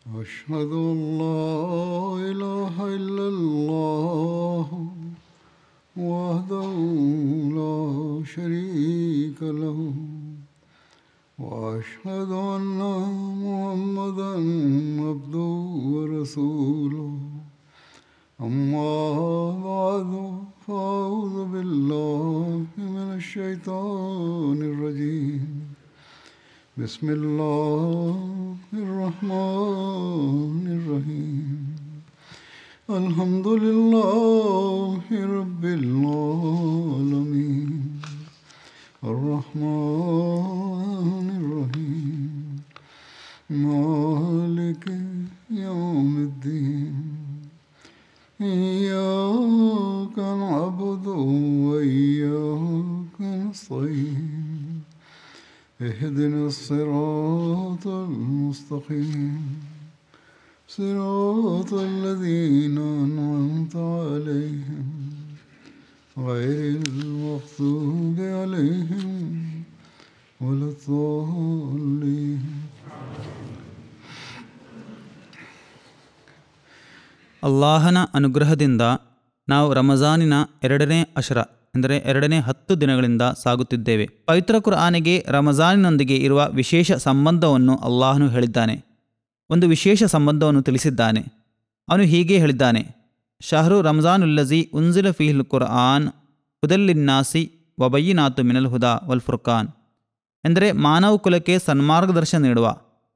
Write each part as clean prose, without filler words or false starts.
أشهد أن لا إله إلا الله وحده لا شريك له وأشهد أن محمدا عبده ورسوله أما بعد فأعوذ بالله من الشيطان الرجيم بسم الله الرحمن الرحيم الحمد لله رب العالمين الرحمن الرحيم مالك يوم الدين إياك نعبد وإياك نستعين اهدنا الصراط المستقيم صراط الذين أنعمت عليهم غير المغضوب عليهم ولا الضالين. ಅಲ್ಲಾಹನ ಅನುಗ್ರಹದಿಂದ ನಾವು ರಮಜಾನಿನ ಎರಡನೇ ಅಶರ ಅಂದರೆ ಎರಡನೇ 10 ದಿನಗಳಿಂದ ಸಾಗುತ್ತಿದ್ದೇವೆ. ಪವಿತ್ರ ಕುರ್ಆನಿಗೆ ರಮಜಾನಿನೊಂದಿಗೆ ಇರುವ ವಿಶೇಷ ಸಂಬಂಧವನ್ನು ಅಲ್ಲಾಹನು ಹೇಳಿದ್ದಾನೆ. ಒಂದು ವಿಶೇಷ ಸಂಬಂಧವನ್ನು ತಿಳಿಸಿದ್ದಾನೆ. ಅವನು ಹೀಗೆ ಹೇಳಿದ್ದಾನೆ, ಶಹರು ರಂಜಾನುಲ್ಲಜಿ ಉನ್ಜಿಲ ಫೀಹಿಲ್ ಕುರ್ಆನ್ ಹುದಲ್ಲಿನ್ನಾಸಿ ವಬಯ್ಯಿನಾತು ಮಿನಲ್ ಹುದಾ ವಲ್ ಫುರ್ಕಾನ್. ಎಂದರೆ ಮಾನವ ಕುಲಕ್ಕೆ ಸನ್ಮಾರ್ಗದರ್ಶನ ನೀಡುವ,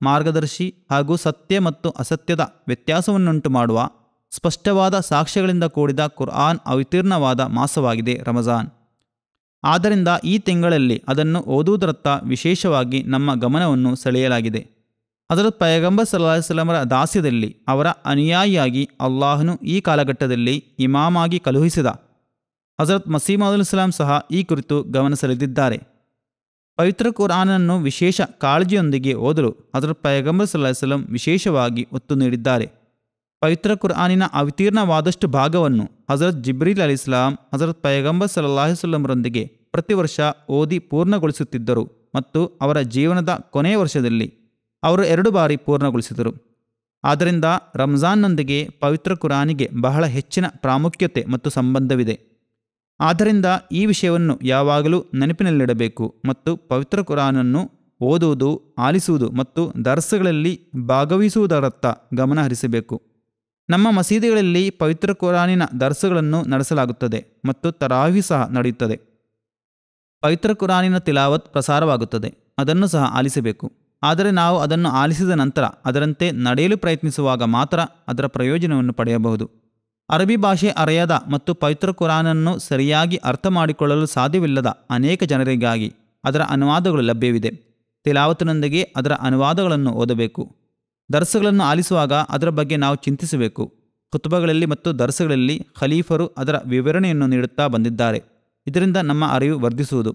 ಮಾರ್ಗದರ್ಶಿ ಹಾಗೂ ಸತ್ಯ ಮತ್ತು ಅಸತ್ಯದ ವ್ಯತ್ಯಾಸವನ್ನುಂಟು ಮಾಡುವ ಸ್ಪಷ್ಟವಾದ ಸಾಕ್ಷ್ಯಗಳಿಂದ ಕೂಡಿದ ಕುರ್ಆನ್ ಅವತೀರ್ಣವಾದ ಮಾಸವಾಗಿದೆ ರಮಜಾನ್. ಆದ್ದರಿಂದ ಈ ತಿಂಗಳಲ್ಲಿ ಅದನ್ನು ಓದುವುದರತ್ತ ವಿಶೇಷವಾಗಿ ನಮ್ಮ ಗಮನವನ್ನು ಸೆಳೆಯಲಾಗಿದೆ. ಹಜರತ್ ಪೈಗಂಬರ್ ಸಲ್ಲಲ್ಲಾಹು ಅಲೈಹಿ ವಸಲ್ಲಮರ ದಾಸ್ಯದಲ್ಲಿ ಅವರ ಅನುಯಾಯಿಯಾಗಿ ಅಲ್ಲಾಹನು ಈ ಕಾಲಘಟ್ಟದಲ್ಲಿ ಇಮಾಮಾಗಿ ಕಳುಹಿಸಿದ ಹಜರತ್ ಮಸೀಹ ಮೌದ್ ಇಸ್ಲಾಂ ಸಹ ಈ ಕುರಿತು ಗಮನ ಸೆಳೆದಿದ್ದಾರೆ. ಪವಿತ್ರ ಕುರ್ಆನನ್ನು ವಿಶೇಷ ಕಾಳಜಿಯೊಂದಿಗೆ ಓದಲು ಹಜರತ್ ಪೈಗಂಬರ್ ಸಲ್ಲಲ್ಲಾಹು ಅಲೈಹಿ ವಸಲ್ಲಂ ವಿಶೇಷವಾಗಿ ಒತ್ತು ನೀಡಿದ್ದಾರೆ. ಪವಿತ್ರ ಕುರ್ಆನಿನ ಅವತೀರ್ಣವಾದಷ್ಟು ಭಾಗವನ್ನು ಹಜರತ್ ಜಿಬ್ರೀಲ್ ಅಲೈಹಿಸ್ಸಲಾಂ ಹಜರತ್ ಪೈಗಂಬರ್ ಸಲ್ಲಲ್ಲಾಹು ಅಲೈಹಿ ವಸಲ್ಲಂರೊಂದಿಗೆ ಪ್ರತಿ ವರ್ಷ ಓದಿ ಪೂರ್ಣಗೊಳಿಸುತ್ತಿದ್ದರು ಮತ್ತು ಅವರ ಜೀವನದ ಕೊನೆಯ ವರ್ಷದಲ್ಲಿ ಅವರು 2 ಬಾರಿ ಪೂರ್ಣಗೊಳಿಸಿದರು. ಆದ್ದರಿಂದ ರಂಜಾನ್ನೊಂದಿಗೆ ಪವಿತ್ರ ಕುರ್ಆನಿಗೆ ಬಹಳ ಹೆಚ್ಚಿನ ಪ್ರಾಮುಖ್ಯತೆ ಮತ್ತು ಸಂಬಂಧವಿದೆ. ಆದ್ದರಿಂದ ಈ ವಿಷಯವನ್ನು ಯಾವಾಗಲೂ ನೆನಪಿನಲ್ಲಿಡಬೇಕು ಮತ್ತು ಪವಿತ್ರ ಕುರ್ಆನನ್ನು ಓದುವುದು, ಆಲಿಸುವುದು ಮತ್ತು ದರ್ಸ್ಗಳಲ್ಲಿ ಭಾಗವಹಿಸುವುದರತ್ತ ಗಮನ ಹರಿಸಬೇಕು. ನಮ್ಮ ಮಸೀದಿಗಳಲ್ಲಿ ಪವಿತ್ರ ಕುರ್ಆನಿನ ದರ್ಸ್ಗಳನ್ನು ನಡೆಸಲಾಗುತ್ತದೆ ಮತ್ತು ತರಾವಿ ಸಹ ನಡೆಯುತ್ತದೆ. ಪವಿತ್ರ ಕುರ್ಆನಿನ ತಿಲಾವತ್ ಪ್ರಸಾರವಾಗುತ್ತದೆ, ಅದನ್ನು ಸಹ ಆಲಿಸಬೇಕು. ಆದರೆ ನಾವು ಅದನ್ನು ಆಲಿಸಿದ ನಂತರ ಅದರಂತೆ ನಡೆಯಲು ಪ್ರಯತ್ನಿಸುವಾಗ ಮಾತ್ರ ಅದರ ಪ್ರಯೋಜನವನ್ನು ಪಡೆಯಬಹುದು. ಅರಬಿ ಭಾಷೆ ಅರೆಯದ ಮತ್ತು ಪವಿತ್ರ ಕುರ್ಆನನ್ನು ಸರಿಯಾಗಿ ಅರ್ಥ ಮಾಡಿಕೊಳ್ಳಲು ಸಾಧ್ಯವಿಲ್ಲದ ಅನೇಕ ಜನರಿಗಾಗಿ ಅದರ ಅನುವಾದಗಳು ಲಭ್ಯವಿದೆ. ತಿಲಾವತ್ತಿನೊಂದಿಗೆ ಅದರ ಅನುವಾದಗಳನ್ನು ಓದಬೇಕು. ದರ್ಸ್ಗಳನ್ನು ಆಲಿಸುವಾಗ ಅದರ ಬಗ್ಗೆ ನಾವು ಚಿಂತಿಸಬೇಕು. ಖುತ್ಬಗಳಲ್ಲಿ ಮತ್ತು ದರ್ಸ್ಗಳಲ್ಲಿ ಖಲೀಫರು ಅದರ ವಿವರಣೆಯನ್ನು ನೀಡುತ್ತಾ ಬಂದಿದ್ದಾರೆ. ಇದರಿಂದ ನಮ್ಮ ಅರಿವು ವರ್ಧಿಸುವುದು.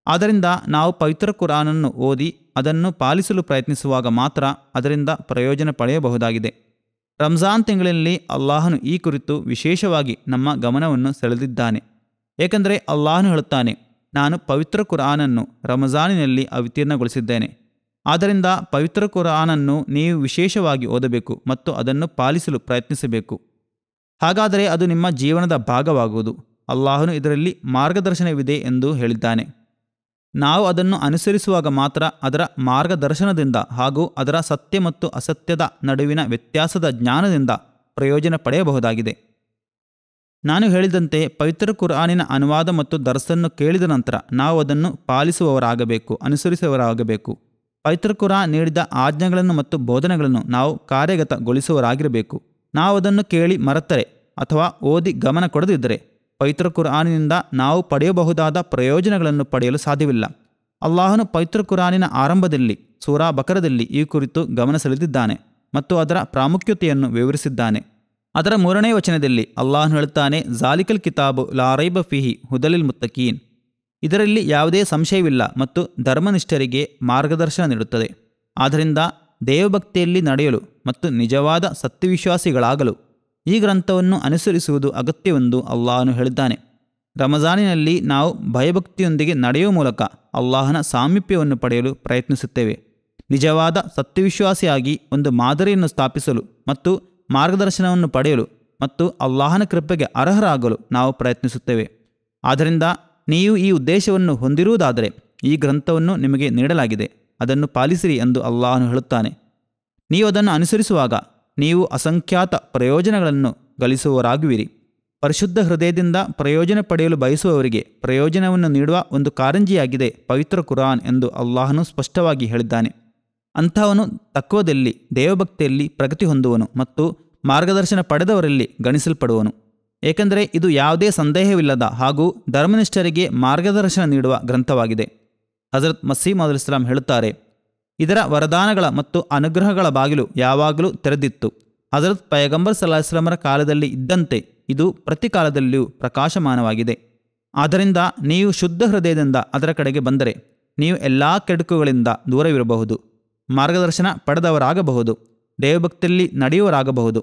ಆದ್ದರಿಂದ ನಾವು ಪವಿತ್ರ ಕುರ್ಆನನ್ನು ಓದಿ ಅದನ್ನು ಪಾಲಿಸಲು ಪ್ರಯತ್ನಿಸುವಾಗ ಮಾತ್ರ ಅದರಿಂದ ಪ್ರಯೋಜನ ಪಡೆಯಬಹುದಾಗಿದೆ. ರಂಜಾನ್ ತಿಂಗಳಲ್ಲಿ ಅಲ್ಲಾಹನು ಈ ಕುರಿತು ವಿಶೇಷವಾಗಿ ನಮ್ಮ ಗಮನವನ್ನು ಸೆಳೆದಿದ್ದಾನೆ. ಏಕೆಂದರೆ ಅಲ್ಲಾಹನು ಹೇಳುತ್ತಾನೆ, ನಾನು ಪವಿತ್ರ ಕುರ್ಆನನ್ನು ರಮಜಾನಿನಲ್ಲಿ ಅವತೀರ್ಣಗೊಳಿಸಿದ್ದೇನೆ. ಆದ್ದರಿಂದ ಪವಿತ್ರ ಕುರ್ಆನನ್ನು ನೀವು ವಿಶೇಷವಾಗಿ ಓದಬೇಕು ಮತ್ತು ಅದನ್ನು ಪಾಲಿಸಲು ಪ್ರಯತ್ನಿಸಬೇಕು. ಹಾಗಾದರೆ ಅದು ನಿಮ್ಮ ಜೀವನದ ಭಾಗವಾಗುವುದು. ಅಲ್ಲಾಹನು ಇದರಲ್ಲಿ ಮಾರ್ಗದರ್ಶನವಿದೆ ಎಂದು ಹೇಳಿದ್ದಾನೆ. ನಾವು ಅದನ್ನು ಅನುಸರಿಸುವಾಗ ಮಾತ್ರ ಅದರ ಮಾರ್ಗದರ್ಶನದಿಂದ ಹಾಗೂ ಅದರ ಸತ್ಯ ಮತ್ತು ಅಸತ್ಯದ ನಡುವಿನ ವ್ಯತ್ಯಾಸದ ಜ್ಞಾನದಿಂದ ಪ್ರಯೋಜನ ಪಡೆಯಬಹುದಾಗಿದೆ. ನಾನು ಹೇಳಿದಂತೆ ಪವಿತ್ರ ಕುರ್ಆನಿನ ಅನುವಾದ ಮತ್ತು ದರ್ಸನ್ನು ಕೇಳಿದ ನಂತರ ನಾವು ಅದನ್ನು ಪಾಲಿಸುವವರಾಗಬೇಕು, ಅನುಸರಿಸುವವರಾಗಬೇಕು. ಪವಿತ್ರ ಕುರ್ಆನ್ ನೀಡಿದ ಆಜ್ಞೆಗಳನ್ನು ಮತ್ತು ಬೋಧನೆಗಳನ್ನು ನಾವು ಕಾರ್ಯಗತಗೊಳಿಸುವವರಾಗಿರಬೇಕು. ನಾವು ಅದನ್ನು ಕೇಳಿ ಮರೆತರೆ ಅಥವಾ ಓದಿ ಗಮನ ಕೊಡದಿದ್ದರೆ ಪವಿತ್ರ ಕುರ್ಆನಿನಿಂದ ನಾವು ಪಡೆಯಬಹುದಾದ ಪ್ರಯೋಜನಗಳನ್ನು ಪಡೆಯಲು ಸಾಧ್ಯವಿಲ್ಲ. ಅಲ್ಲಾಹನು ಪವಿತ್ರ ಕುರ್ಆನಿನ ಆರಂಭದಲ್ಲಿ ಸೂರಾ ಬಕರದಲ್ಲಿ ಈ ಕುರಿತು ಗಮನ ಸೆಳೆದಿದ್ದಾನೆ ಮತ್ತು ಅದರ ಪ್ರಾಮುಖ್ಯತೆಯನ್ನು ವಿವರಿಸಿದ್ದಾನೆ. ಅದರ 3ನೇ ವಚನದಲ್ಲಿ ಅಲ್ಲಾಹನು ಹೇಳುತ್ತಾನೆ, ಜಾಲಿಕಲ್ ಕಿತಾಬು ಲಾ ರೈಬ ಫೀಹಿ ಹುದಲಿಲ್ ಮುತ್ತಕೀನ್. ಇದರಲ್ಲಿ ಯಾವುದೇ ಸಂಶಯವಿಲ್ಲ ಮತ್ತು ಧರ್ಮನಿಷ್ಠರಿಗೆ ಮಾರ್ಗದರ್ಶನ ನೀಡುತ್ತದೆ. ಆದ್ದರಿಂದ ದೇವಭಕ್ತಿಯಲ್ಲಿ ನಡೆಯಲು ಮತ್ತು ನಿಜವಾದ ಸತ್ಯವಿಶ್ವಾಸಿಗಳಾಗಲು ಈ ಗ್ರಂಥವನ್ನು ಅನುಸರಿಸುವುದು ಅಗತ್ಯವೆಂದು ಅಲ್ಲಾಹನು ಹೇಳಿದ್ದಾನೆ. ರಮಜಾನಿನಲ್ಲಿ ನಾವು ಭಯಭಕ್ತಿಯೊಂದಿಗೆ ನಡೆಯುವ ಮೂಲಕ ಅಲ್ಲಾಹನ ಸಾಮೀಪ್ಯವನ್ನು ಪಡೆಯಲು ಪ್ರಯತ್ನಿಸುತ್ತೇವೆ. ನಿಜವಾದ ಸತ್ಯವಿಶ್ವಾಸಿಯಾಗಿ ಒಂದು ಮಾದರಿಯನ್ನು ಸ್ಥಾಪಿಸಲು ಮತ್ತು ಮಾರ್ಗದರ್ಶನವನ್ನು ಪಡೆಯಲು ಮತ್ತು ಅಲ್ಲಾಹನ ಕೃಪೆಗೆ ಅರ್ಹರಾಗಲು ನಾವು ಪ್ರಯತ್ನಿಸುತ್ತೇವೆ. ಆದ್ದರಿಂದ ನೀವು ಈ ಉದ್ದೇಶವನ್ನು ಹೊಂದಿರುವುದಾದರೆ ಈ ಗ್ರಂಥವನ್ನು ನಿಮಗೆ ನೀಡಲಾಗಿದೆ, ಅದನ್ನು ಪಾಲಿಸಿರಿ ಎಂದು ಅಲ್ಲಾಹನು ಹೇಳುತ್ತಾನೆ. ನೀವು ಅದನ್ನು ಅನುಸರಿಸುವಾಗ ನೀವು ಅಸಂಖ್ಯಾತ ಪ್ರಯೋಜನಗಳನ್ನು ಗಳಿಸುವವರಾಗುವಿರಿ. ಪರಿಶುದ್ಧ ಹೃದಯದಿಂದ ಪ್ರಯೋಜನ ಪಡೆಯಲು ಬಯಸುವವರಿಗೆ ಪ್ರಯೋಜನವನ್ನು ನೀಡುವ ಒಂದು ಕಾರಂಜಿಯಾಗಿದೆ ಪವಿತ್ರ ಕುರಾನ್ ಎಂದು ಅಲ್ಲಾಹನು ಸ್ಪಷ್ಟವಾಗಿ ಹೇಳಿದ್ದಾನೆ. ಅಂಥವನು ತಕ್ವದಲ್ಲಿ, ದೇವಭಕ್ತಿಯಲ್ಲಿ ಪ್ರಗತಿ ಹೊಂದುವನು ಮತ್ತು ಮಾರ್ಗದರ್ಶನ ಪಡೆದವರಲ್ಲಿ ಗಣಿಸಲ್ಪಡುವನು. ಏಕೆಂದರೆ ಇದು ಯಾವುದೇ ಸಂದೇಹವಿಲ್ಲದ ಹಾಗೂ ಧರ್ಮನಿಷ್ಠರಿಗೆ ಮಾರ್ಗದರ್ಶನ ನೀಡುವ ಗ್ರಂಥವಾಗಿದೆ. ಹಜರತ್ ಮಸೀಹ್ ಮೌದ್ ಇಸ್ಲಾಂ ಹೇಳುತ್ತಾರೆ, ಇದರ ವರದಾನಗಳ ಮತ್ತು ಅನುಗ್ರಹಗಳ ಬಾಗಿಲು ಯಾವಾಗಲೂ ತೆರೆದಿತ್ತು. ಹಜರತ್ ಪೈಗಂಬರ್ ಸಲ್ಲಲ್ಲಾಹು ಅಲೈಹಿ ವಸಲ್ಲಮರ ಕಾಲದಲ್ಲಿ ಇದ್ದಂತೆ ಇದು ಪ್ರತಿ ಕಾಲದಲ್ಲಿಯೂ ಪ್ರಕಾಶಮಾನವಾಗಿದೆ. ಆದ್ದರಿಂದ ನೀವು ಶುದ್ಧ ಹೃದಯದಿಂದ ಅದರ ಕಡೆಗೆ ಬಂದರೆ ನೀವು ಎಲ್ಲ ಕೆಡುಕುಗಳಿಂದ ದೂರವಿರಬಹುದು, ಮಾರ್ಗದರ್ಶನ ಪಡೆದವರಾಗಬಹುದು, ದೇವಭಕ್ತಿಯಲ್ಲಿ ನಡೆಯುವವರಾಗಬಹುದು.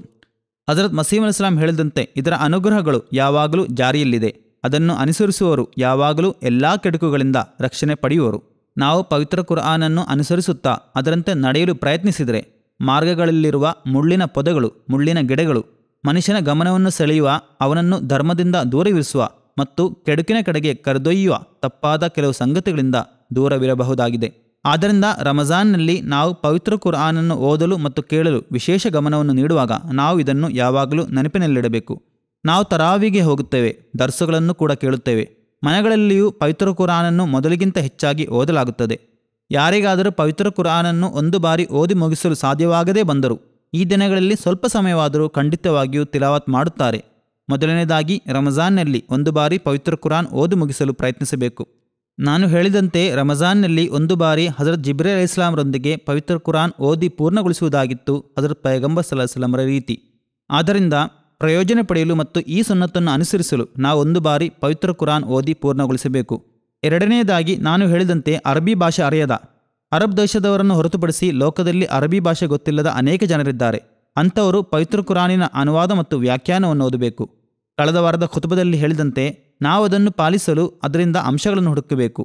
ಹಜರತ್ ಮಸೀಹ್ ಮೌದ್ ಇಸ್ಲಾಂ ಹೇಳಿದಂತೆ ಇದರ ಅನುಗ್ರಹಗಳು ಯಾವಾಗಲೂ ಜಾರಿಯಲ್ಲಿದೆ. ಅದನ್ನು ಅನುಸರಿಸುವವರು ಯಾವಾಗಲೂ ಎಲ್ಲ ಕೆಡುಕುಗಳಿಂದ ರಕ್ಷಣೆ ಪಡೆಯುವರು. ನಾವು ಪವಿತ್ರ ಕುರ್ಆನನ್ನು ಅನುಸರಿಸುತ್ತಾ ಅದರಂತೆ ನಡೆಯಲು ಪ್ರಯತ್ನಿಸಿದರೆ ಮಾರ್ಗಗಳಲ್ಲಿರುವ ಮುಳ್ಳಿನ ಪೊದೆಗಳು, ಮುಳ್ಳಿನ ಗಿಡಗಳು ಮನುಷ್ಯನ ಗಮನವನ್ನು ಸೆಳೆಯುವ, ಅವನನ್ನು ಧರ್ಮದಿಂದ ದೂರವಿರಿಸುವ ಮತ್ತು ಕೆಡುಕಿನ ಕಡೆಗೆ ಕರೆದೊಯ್ಯುವ ತಪ್ಪಾದ ಕೆಲವು ಸಂಗತಿಗಳಿಂದ ದೂರವಿರಬಹುದಾಗಿದೆ. ಆದ್ದರಿಂದ ರಮಜಾನ್ನಲ್ಲಿ ನಾವು ಪವಿತ್ರ ಕುರ್ಆನನ್ನು ಓದಲು ಮತ್ತು ಕೇಳಲು ವಿಶೇಷ ಗಮನವನ್ನು ನೀಡುವಾಗ ನಾವು ಇದನ್ನು ಯಾವಾಗಲೂ ನೆನಪಿನಲ್ಲಿಡಬೇಕು. ನಾವು ತರಾವಿಗೆ ಹೋಗುತ್ತೇವೆ, ದರ್ಸುಗಳನ್ನು ಕೂಡ ಕೇಳುತ್ತೇವೆ. ಮನೆಗಳಲ್ಲಿಯೂ ಪವಿತ್ರ ಕುರ್ಆನನ್ನು ಮೊದಲಿಗಿಂತ ಹೆಚ್ಚಾಗಿ ಓದಲಾಗುತ್ತದೆ. ಯಾರಿಗಾದರೂ ಪವಿತ್ರ ಕುರ್ಆನನ್ನು ಒಂದು ಬಾರಿ ಓದಿ ಮುಗಿಸಲು ಸಾಧ್ಯವಾಗದೇ ಬಂದರು ಈ ದಿನಗಳಲ್ಲಿ ಸ್ವಲ್ಪ ಸಮಯವಾದರೂ ಖಂಡಿತವಾಗಿಯೂ ತಿಲಾವತ್ ಮಾಡುತ್ತಾರೆ. ಮೊದಲನೇದಾಗಿ ರಮಜಾನ್ನಲ್ಲಿ ಒಂದು ಬಾರಿ ಪವಿತ್ರ ಕುರ್ಆನ್ ಓದಿ ಮುಗಿಸಲು ಪ್ರಯತ್ನಿಸಬೇಕು. ನಾನು ಹೇಳಿದಂತೆ ರಮಜಾನ್ನಲ್ಲಿ ಒಂದು ಬಾರಿ ಹಜರತ್ ಜಿಬ್ರೀಲ್ ಅಲೈಹಿಸ್ಸಲಾಮರೊಂದಿಗೆ ಪವಿತ್ರ ಕುರ್ಆನ್ ಓದಿ ಪೂರ್ಣಗೊಳಿಸುವುದಾಗಿತ್ತು ಹಜರತ್ ಪೈಗಂಬರ್ ಸಲ್ಲಲ್ಲಾಹು ಅಲೈಹಿ ವಸಲ್ಲಮರ ರೀತಿ. ಆದ್ದರಿಂದ ಪ್ರಯೋಜನ ಪಡೆಯಲು ಮತ್ತು ಈ ಸುನ್ನತನ್ನು ಅನುಸರಿಸಲು ನಾವು ಒಂದು ಬಾರಿ ಪವಿತ್ರ ಕುರ್ಆನ್ ಓದಿ ಪೂರ್ಣಗೊಳಿಸಬೇಕು. ಎರಡನೆಯದಾಗಿ ನಾನು ಹೇಳಿದಂತೆ ಅರಬ್ಬಿ ಭಾಷೆ ಅರಿಯದ, ಅರಬ್ ದೇಶದವರನ್ನು ಹೊರತುಪಡಿಸಿ ಲೋಕದಲ್ಲಿ ಅರಬ್ಬಿ ಭಾಷೆ ಗೊತ್ತಿಲ್ಲದ ಅನೇಕ ಜನರಿದ್ದಾರೆ. ಅಂಥವರು ಪವಿತ್ರ ಕುರ್ಆನಿನ ಅನುವಾದ ಮತ್ತು ವ್ಯಾಖ್ಯಾನವನ್ನು ಓದಬೇಕು. ಕಳೆದ ವಾರದ ಖುತಬದಲ್ಲಿ ಹೇಳಿದಂತೆ ನಾವು ಅದನ್ನು ಪಾಲಿಸಲು ಅದರಿಂದ ಅಂಶಗಳನ್ನು ಹುಡುಕಬೇಕು.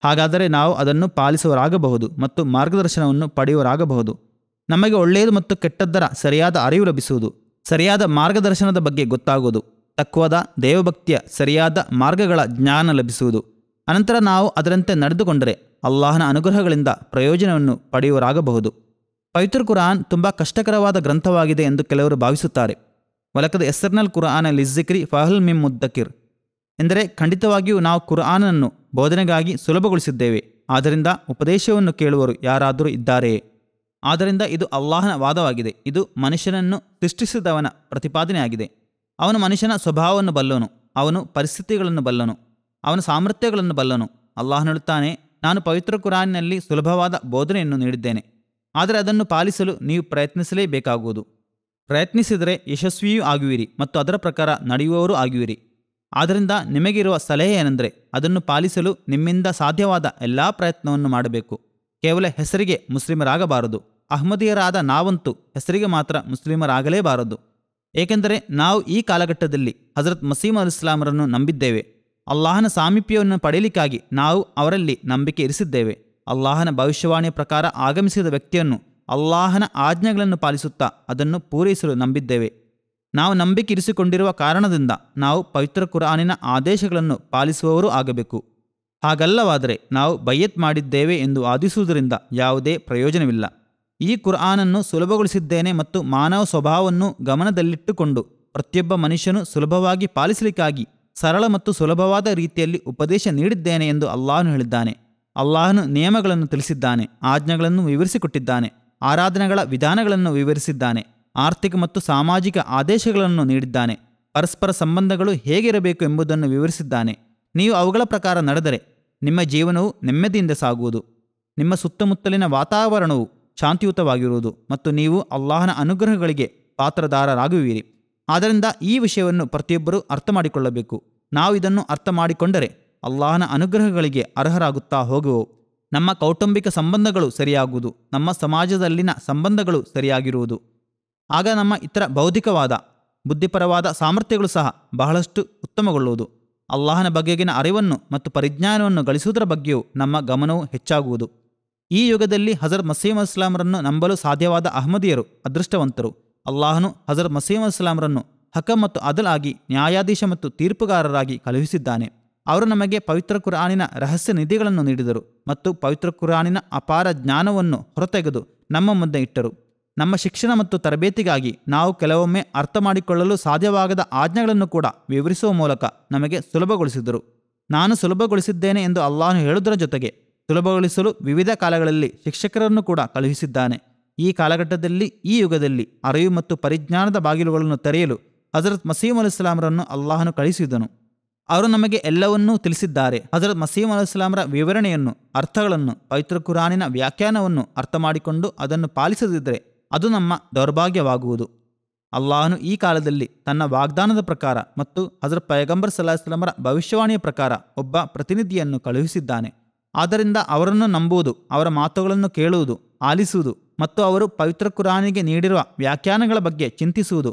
ಹಾಗಾದರೆ ನಾವು ಅದನ್ನು ಪಾಲಿಸುವವರಾಗಬಹುದು ಮತ್ತು ಮಾರ್ಗದರ್ಶನವನ್ನು ಪಡೆಯುವವರಾಗಬಹುದು. ನಮಗೆ ಒಳ್ಳೆಯದು ಮತ್ತು ಕೆಟ್ಟದ್ದರ ಸರಿಯಾದ ಅರಿವು ಲಭಿಸುವುದು, ಸರಿಯಾದ ಮಾರ್ಗದರ್ಶನದ ಬಗ್ಗೆ ಗೊತ್ತಾಗುವುದು, ತಕ್ವದ, ದೇವಭಕ್ತಿಯ ಸರಿಯಾದ ಮಾರ್ಗಗಳ ಜ್ಞಾನ ಲಭಿಸುವುದು. ಅನಂತರ ನಾವು ಅದರಂತೆ ನಡೆದುಕೊಂಡರೆ ಅಲ್ಲಾಹನ ಅನುಗ್ರಹಗಳಿಂದ ಪ್ರಯೋಜನವನ್ನು ಪಡೆಯುವವರಾಗಬಹುದು. ಪವಿತ್ರ ಕುರ್ಆನ್ ತುಂಬ ಕಷ್ಟಕರವಾದ ಗ್ರಂಥವಾಗಿದೆ ಎಂದು ಕೆಲವರು ಭಾವಿಸುತ್ತಾರೆ. ವಲಕದ ಎಸ್ಸರ್ನಲ್ ಕುರ್ಆನ ಲಿಜ್ಜಿಕ್ರಿ ಫಹಲ್ ಮಿಮ್ ಮುದ್ದಕಿರ್ ಎಂದರೆ ಖಂಡಿತವಾಗಿಯೂ ನಾವು ಕುರ್ಆನನ್ನು ಬೋಧನೆಗಾಗಿ ಸುಲಭಗೊಳಿಸಿದ್ದೇವೆ, ಆದ್ದರಿಂದ ಉಪದೇಶವನ್ನು ಕೇಳುವರು ಯಾರಾದರೂ ಇದ್ದಾರೆಯೇ? ಆದ್ದರಿಂದ ಇದು ಅಲ್ಲಾಹನ ವಾದವಾಗಿದೆ. ಇದು ಮನುಷ್ಯನನ್ನು ಸೃಷ್ಟಿಸಿದವನ ಪ್ರತಿಪಾದನೆಯಾಗಿದೆ. ಅವನು ಮನುಷ್ಯನ ಸ್ವಭಾವವನ್ನು ಬಲ್ಲನು, ಅವನು ಪರಿಸ್ಥಿತಿಗಳನ್ನು ಬಲ್ಲನು, ಅವನ ಸಾಮರ್ಥ್ಯಗಳನ್ನು ಬಲ್ಲನು. ಅಲ್ಲಾಹನು ಹೇಳುತ್ತಾನೆ, ನಾನು ಪವಿತ್ರ ಕುರ್ಆನಿನಲ್ಲಿ ಸುಲಭವಾದ ಬೋಧನೆಯನ್ನು ನೀಡಿದ್ದೇನೆ, ಆದರೆ ಅದನ್ನು ಪಾಲಿಸಲು ನೀವು ಪ್ರಯತ್ನಿಸಲೇಬೇಕಾಗುವುದು. ಪ್ರಯತ್ನಿಸಿದರೆ ಯಶಸ್ವಿಯೂ ಆಗುವಿರಿ ಮತ್ತು ಅದರ ಪ್ರಕಾರ ನಡೆಯುವವರೂ ಆಗುವಿರಿ. ಆದ್ದರಿಂದ ನಿಮಗಿರುವ ಸಲಹೆ ಏನೆಂದರೆ ಅದನ್ನು ಪಾಲಿಸಲು ನಿಮ್ಮಿಂದ ಸಾಧ್ಯವಾದ ಎಲ್ಲ ಪ್ರಯತ್ನವನ್ನು ಮಾಡಬೇಕು. ಕೇವಲ ಹೆಸರಿಗೆ ಮುಸ್ಲಿಮರಾಗಬಾರದು. ಅಹ್ಮದಿಯರಾದ ನಾವಂತೂ ಹೆಸರಿಗೆ ಮಾತ್ರ ಮುಸ್ಲಿಮರಾಗಲೇಬಾರದು. ಏಕೆಂದರೆ ನಾವು ಈ ಕಾಲಘಟ್ಟದಲ್ಲಿ ಹಜರತ್ ಮಸೀಹ್ ಮೌದ್ ಇಸ್ಲಾಮರನ್ನು ನಂಬಿದ್ದೇವೆ. ಅಲ್ಲಾಹನ ಸಾಮೀಪ್ಯವನ್ನು ಪಡೆಯಲಿಕ್ಕಾಗಿ ನಾವು ಅವರಲ್ಲಿ ನಂಬಿಕೆ ಇರಿಸಿದ್ದೇವೆ. ಅಲ್ಲಾಹನ ಭವಿಷ್ಯವಾಣಿಯ ಪ್ರಕಾರ ಆಗಮಿಸಿದ ವ್ಯಕ್ತಿಯನ್ನು ಅಲ್ಲಾಹನ ಆಜ್ಞೆಗಳನ್ನು ಪಾಲಿಸುತ್ತಾ ಅದನ್ನು ಪೂರೈಸಲು ನಂಬಿದ್ದೇವೆ. ನಾವು ನಂಬಿಕೆ ಇರಿಸಿಕೊಂಡಿರುವ ಕಾರಣದಿಂದ ನಾವು ಪವಿತ್ರ ಕುರ್ಆನಿನ ಆದೇಶಗಳನ್ನು ಪಾಲಿಸುವವರೂ ಆಗಬೇಕು. ಹಾಗಲ್ಲವಾದರೆ ನಾವು ಬಯ್ಯತ್ ಮಾಡಿದ್ದೇವೆ ಎಂದು ವಾದಿಸುವುದರಿಂದ ಯಾವುದೇ ಪ್ರಯೋಜನವಿಲ್ಲ. ಈ ಕುರ್ಆನನ್ನು ಸುಲಭಗೊಳಿಸಿದ್ದೇನೆ ಮತ್ತು ಮಾನವ ಸ್ವಭಾವವನ್ನು ಗಮನದಲ್ಲಿಟ್ಟುಕೊಂಡು ಪ್ರತಿಯೊಬ್ಬ ಮನುಷ್ಯನು ಸುಲಭವಾಗಿ ಪಾಲಿಸಲಿಕ್ಕಾಗಿ ಸರಳ ಮತ್ತು ಸುಲಭವಾದ ರೀತಿಯಲ್ಲಿ ಉಪದೇಶ ನೀಡಿದ್ದೇನೆ ಎಂದು ಅಲ್ಲಾಹನು ಹೇಳಿದ್ದಾನೆ. ಅಲ್ಲಾಹನು ನಿಯಮಗಳನ್ನು ತಿಳಿಸಿದ್ದಾನೆ, ಆಜ್ಞೆಗಳನ್ನು ವಿವರಿಸಿಕೊಟ್ಟಿದ್ದಾನೆ, ಆರಾಧನೆಗಳ ವಿಧಾನಗಳನ್ನು ವಿವರಿಸಿದ್ದಾನೆ, ಆರ್ಥಿಕ ಮತ್ತು ಸಾಮಾಜಿಕ ಆದೇಶಗಳನ್ನು ನೀಡಿದ್ದಾನೆ, ಪರಸ್ಪರ ಸಂಬಂಧಗಳು ಹೇಗಿರಬೇಕು ಎಂಬುದನ್ನು ವಿವರಿಸಿದ್ದಾನೆ. ನೀವು ಅವುಗಳ ಪ್ರಕಾರ ನಡೆದರೆ ನಿಮ್ಮ ಜೀವನವು ನೆಮ್ಮದಿಯಿಂದ ಸಾಗುವುದು, ನಿಮ್ಮ ಸುತ್ತಮುತ್ತಲಿನ ವಾತಾವರಣವು ಶಾಂತಿಯುತವಾಗಿರುವುದು ಮತ್ತು ನೀವು ಅಲ್ಲಾಹನ ಅನುಗ್ರಹಗಳಿಗೆ ಪಾತ್ರದಾರರಾಗುವಿರಿ. ಆದ್ದರಿಂದ ಈ ವಿಷಯವನ್ನು ಪ್ರತಿಯೊಬ್ಬರೂ ಅರ್ಥ ಮಾಡಿಕೊಳ್ಳಬೇಕು. ನಾವು ಇದನ್ನು ಅರ್ಥ ಮಾಡಿಕೊಂಡರೆ ಅಲ್ಲಾಹನ ಅನುಗ್ರಹಗಳಿಗೆ ಅರ್ಹರಾಗುತ್ತಾ ಹೋಗುವು. ನಮ್ಮ ಕೌಟುಂಬಿಕ ಸಂಬಂಧಗಳು ಸರಿಯಾಗುವುದು, ನಮ್ಮ ಸಮಾಜದಲ್ಲಿನ ಸಂಬಂಧಗಳು ಸರಿಯಾಗಿರುವುದು. ಆಗ ನಮ್ಮ ಇತರ ಬೌದ್ಧಿಕವಾದ, ಬುದ್ಧಿಪರವಾದ ಸಾಮರ್ಥ್ಯಗಳು ಸಹ ಬಹಳಷ್ಟು ಉತ್ತಮಗೊಳ್ಳುವುದು. ಅಲ್ಲಾಹನ ಬಗೆಗಿನ ಅರಿವನ್ನು ಮತ್ತು ಪರಿಜ್ಞಾನವನ್ನು ಗಳಿಸುವುದರ ಬಗ್ಗೆಯೂ ನಮ್ಮ ಗಮನವು ಹೆಚ್ಚಾಗುವುದು. ಈ ಯುಗದಲ್ಲಿ ಹಜರತ್ ಮಸೀಮ್ ಅಸ್ಲಾಮರನ್ನು ನಂಬಲು ಸಾಧ್ಯವಾದ ಅಹ್ಮದಿಯರು ಅದೃಷ್ಟವಂತರು. ಅಲ್ಲಾಹನು ಹಜರತ್ ಮಸೀಮ್ ಅಸ್ಲಾಮರನ್ನು ಹಕಮ್ ಮತ್ತು ಅದಲ್ ಆಗಿ ನ್ಯಾಯಾಧೀಶ ಮತ್ತು ತೀರ್ಪುಗಾರರಾಗಿ ಕಳುಹಿಸಿದ್ದಾನೆ. ಅವರು ನಮಗೆ ಪವಿತ್ರ ಕುರ್ಆನಿನ ರಹಸ್ಯ ನಿಧಿಗಳನ್ನು ನೀಡಿದರು ಮತ್ತು ಪವಿತ್ರ ಕುರ್ಆನಿನ ಅಪಾರ ಜ್ಞಾನವನ್ನು ಹೊರತೆಗೆದು ನಮ್ಮ ಮುಂದೆ ಇಟ್ಟರು. ನಮ್ಮ ಶಿಕ್ಷಣ ಮತ್ತು ತರಬೇತಿಗಾಗಿ ನಾವು ಕೆಲವೊಮ್ಮೆ ಅರ್ಥ ಮಾಡಿಕೊಳ್ಳಲು ಸಾಧ್ಯವಾಗದ ಆಜ್ಞೆಗಳನ್ನು ಕೂಡ ವಿವರಿಸುವ ಮೂಲಕ ನಮಗೆ ಸುಲಭಗೊಳಿಸಿದರು. ನಾನು ಸುಲಭಗೊಳಿಸಿದ್ದೇನೆ ಎಂದು ಅಲ್ಲಾಹನು ಹೇಳುವುದರ ಜೊತೆಗೆ ಸುಲಭಗೊಳಿಸಲು ವಿವಿಧ ಕಾಲಗಳಲ್ಲಿ ಶಿಕ್ಷಕರನ್ನು ಕೂಡ ಕಳುಹಿಸಿದ್ದಾನೆ. ಈ ಕಾಲಘಟ್ಟದಲ್ಲಿ, ಈ ಯುಗದಲ್ಲಿ ಅರಿವು ಮತ್ತು ಪರಿಜ್ಞಾನದ ಬಾಗಿಲುಗಳನ್ನು ತೆರೆಯಲು ಹಜರತ್ ಮಸೀಮ್ ಅಲೈಹಿಸ್ಸಲಾಮರನ್ನು ಅಲ್ಲಾಹನು ಕಳುಹಿಸಿದನು. ಅವರು ನಮಗೆ ಎಲ್ಲವನ್ನೂ ತಿಳಿಸಿದ್ದಾರೆ. ಹಜರತ್ ಮಸೀಮ್ ಅಲೈಹಿಸ್ಸಲಾಮರ ವಿವರಣೆಯನ್ನು, ಅರ್ಥಗಳನ್ನು, ಪವಿತ್ರ ಕುರಾನಿನ ವ್ಯಾಖ್ಯಾನವನ್ನು ಅರ್ಥ ಮಾಡಿಕೊಂಡು ಅದನ್ನು ಪಾಲಿಸದಿದ್ದರೆ ಅದು ನಮ್ಮ ದೌರ್ಭಾಗ್ಯವಾಗುವುದು. ಅಲ್ಲಾಹನು ಈ ಕಾಲದಲ್ಲಿ ತನ್ನ ವಾಗ್ದಾನದ ಪ್ರಕಾರ ಮತ್ತು ಹಜರತ್ ಪೈಗಂಬರ್ ಸಲ್ಲಲ್ಲಾಹು ಅಲೈಹಿ ವಸಲ್ಲಮರ ಭವಿಷ್ಯವಾಣಿಯ ಪ್ರಕಾರ ಒಬ್ಬ ಪ್ರತಿನಿಧಿಯನ್ನು ಕಳುಹಿಸಿದ್ದಾನೆ. ಆದ್ದರಿಂದ ಅವರನ್ನು ನಂಬುವುದು, ಅವರ ಮಾತುಗಳನ್ನು ಕೇಳುವುದು, ಆಲಿಸುವುದು ಮತ್ತು ಅವರು ಪವಿತ್ರ ಕುರಾನಿಗೆ ನೀಡಿರುವ ವ್ಯಾಖ್ಯಾನಗಳ ಬಗ್ಗೆ ಚಿಂತಿಸುವುದು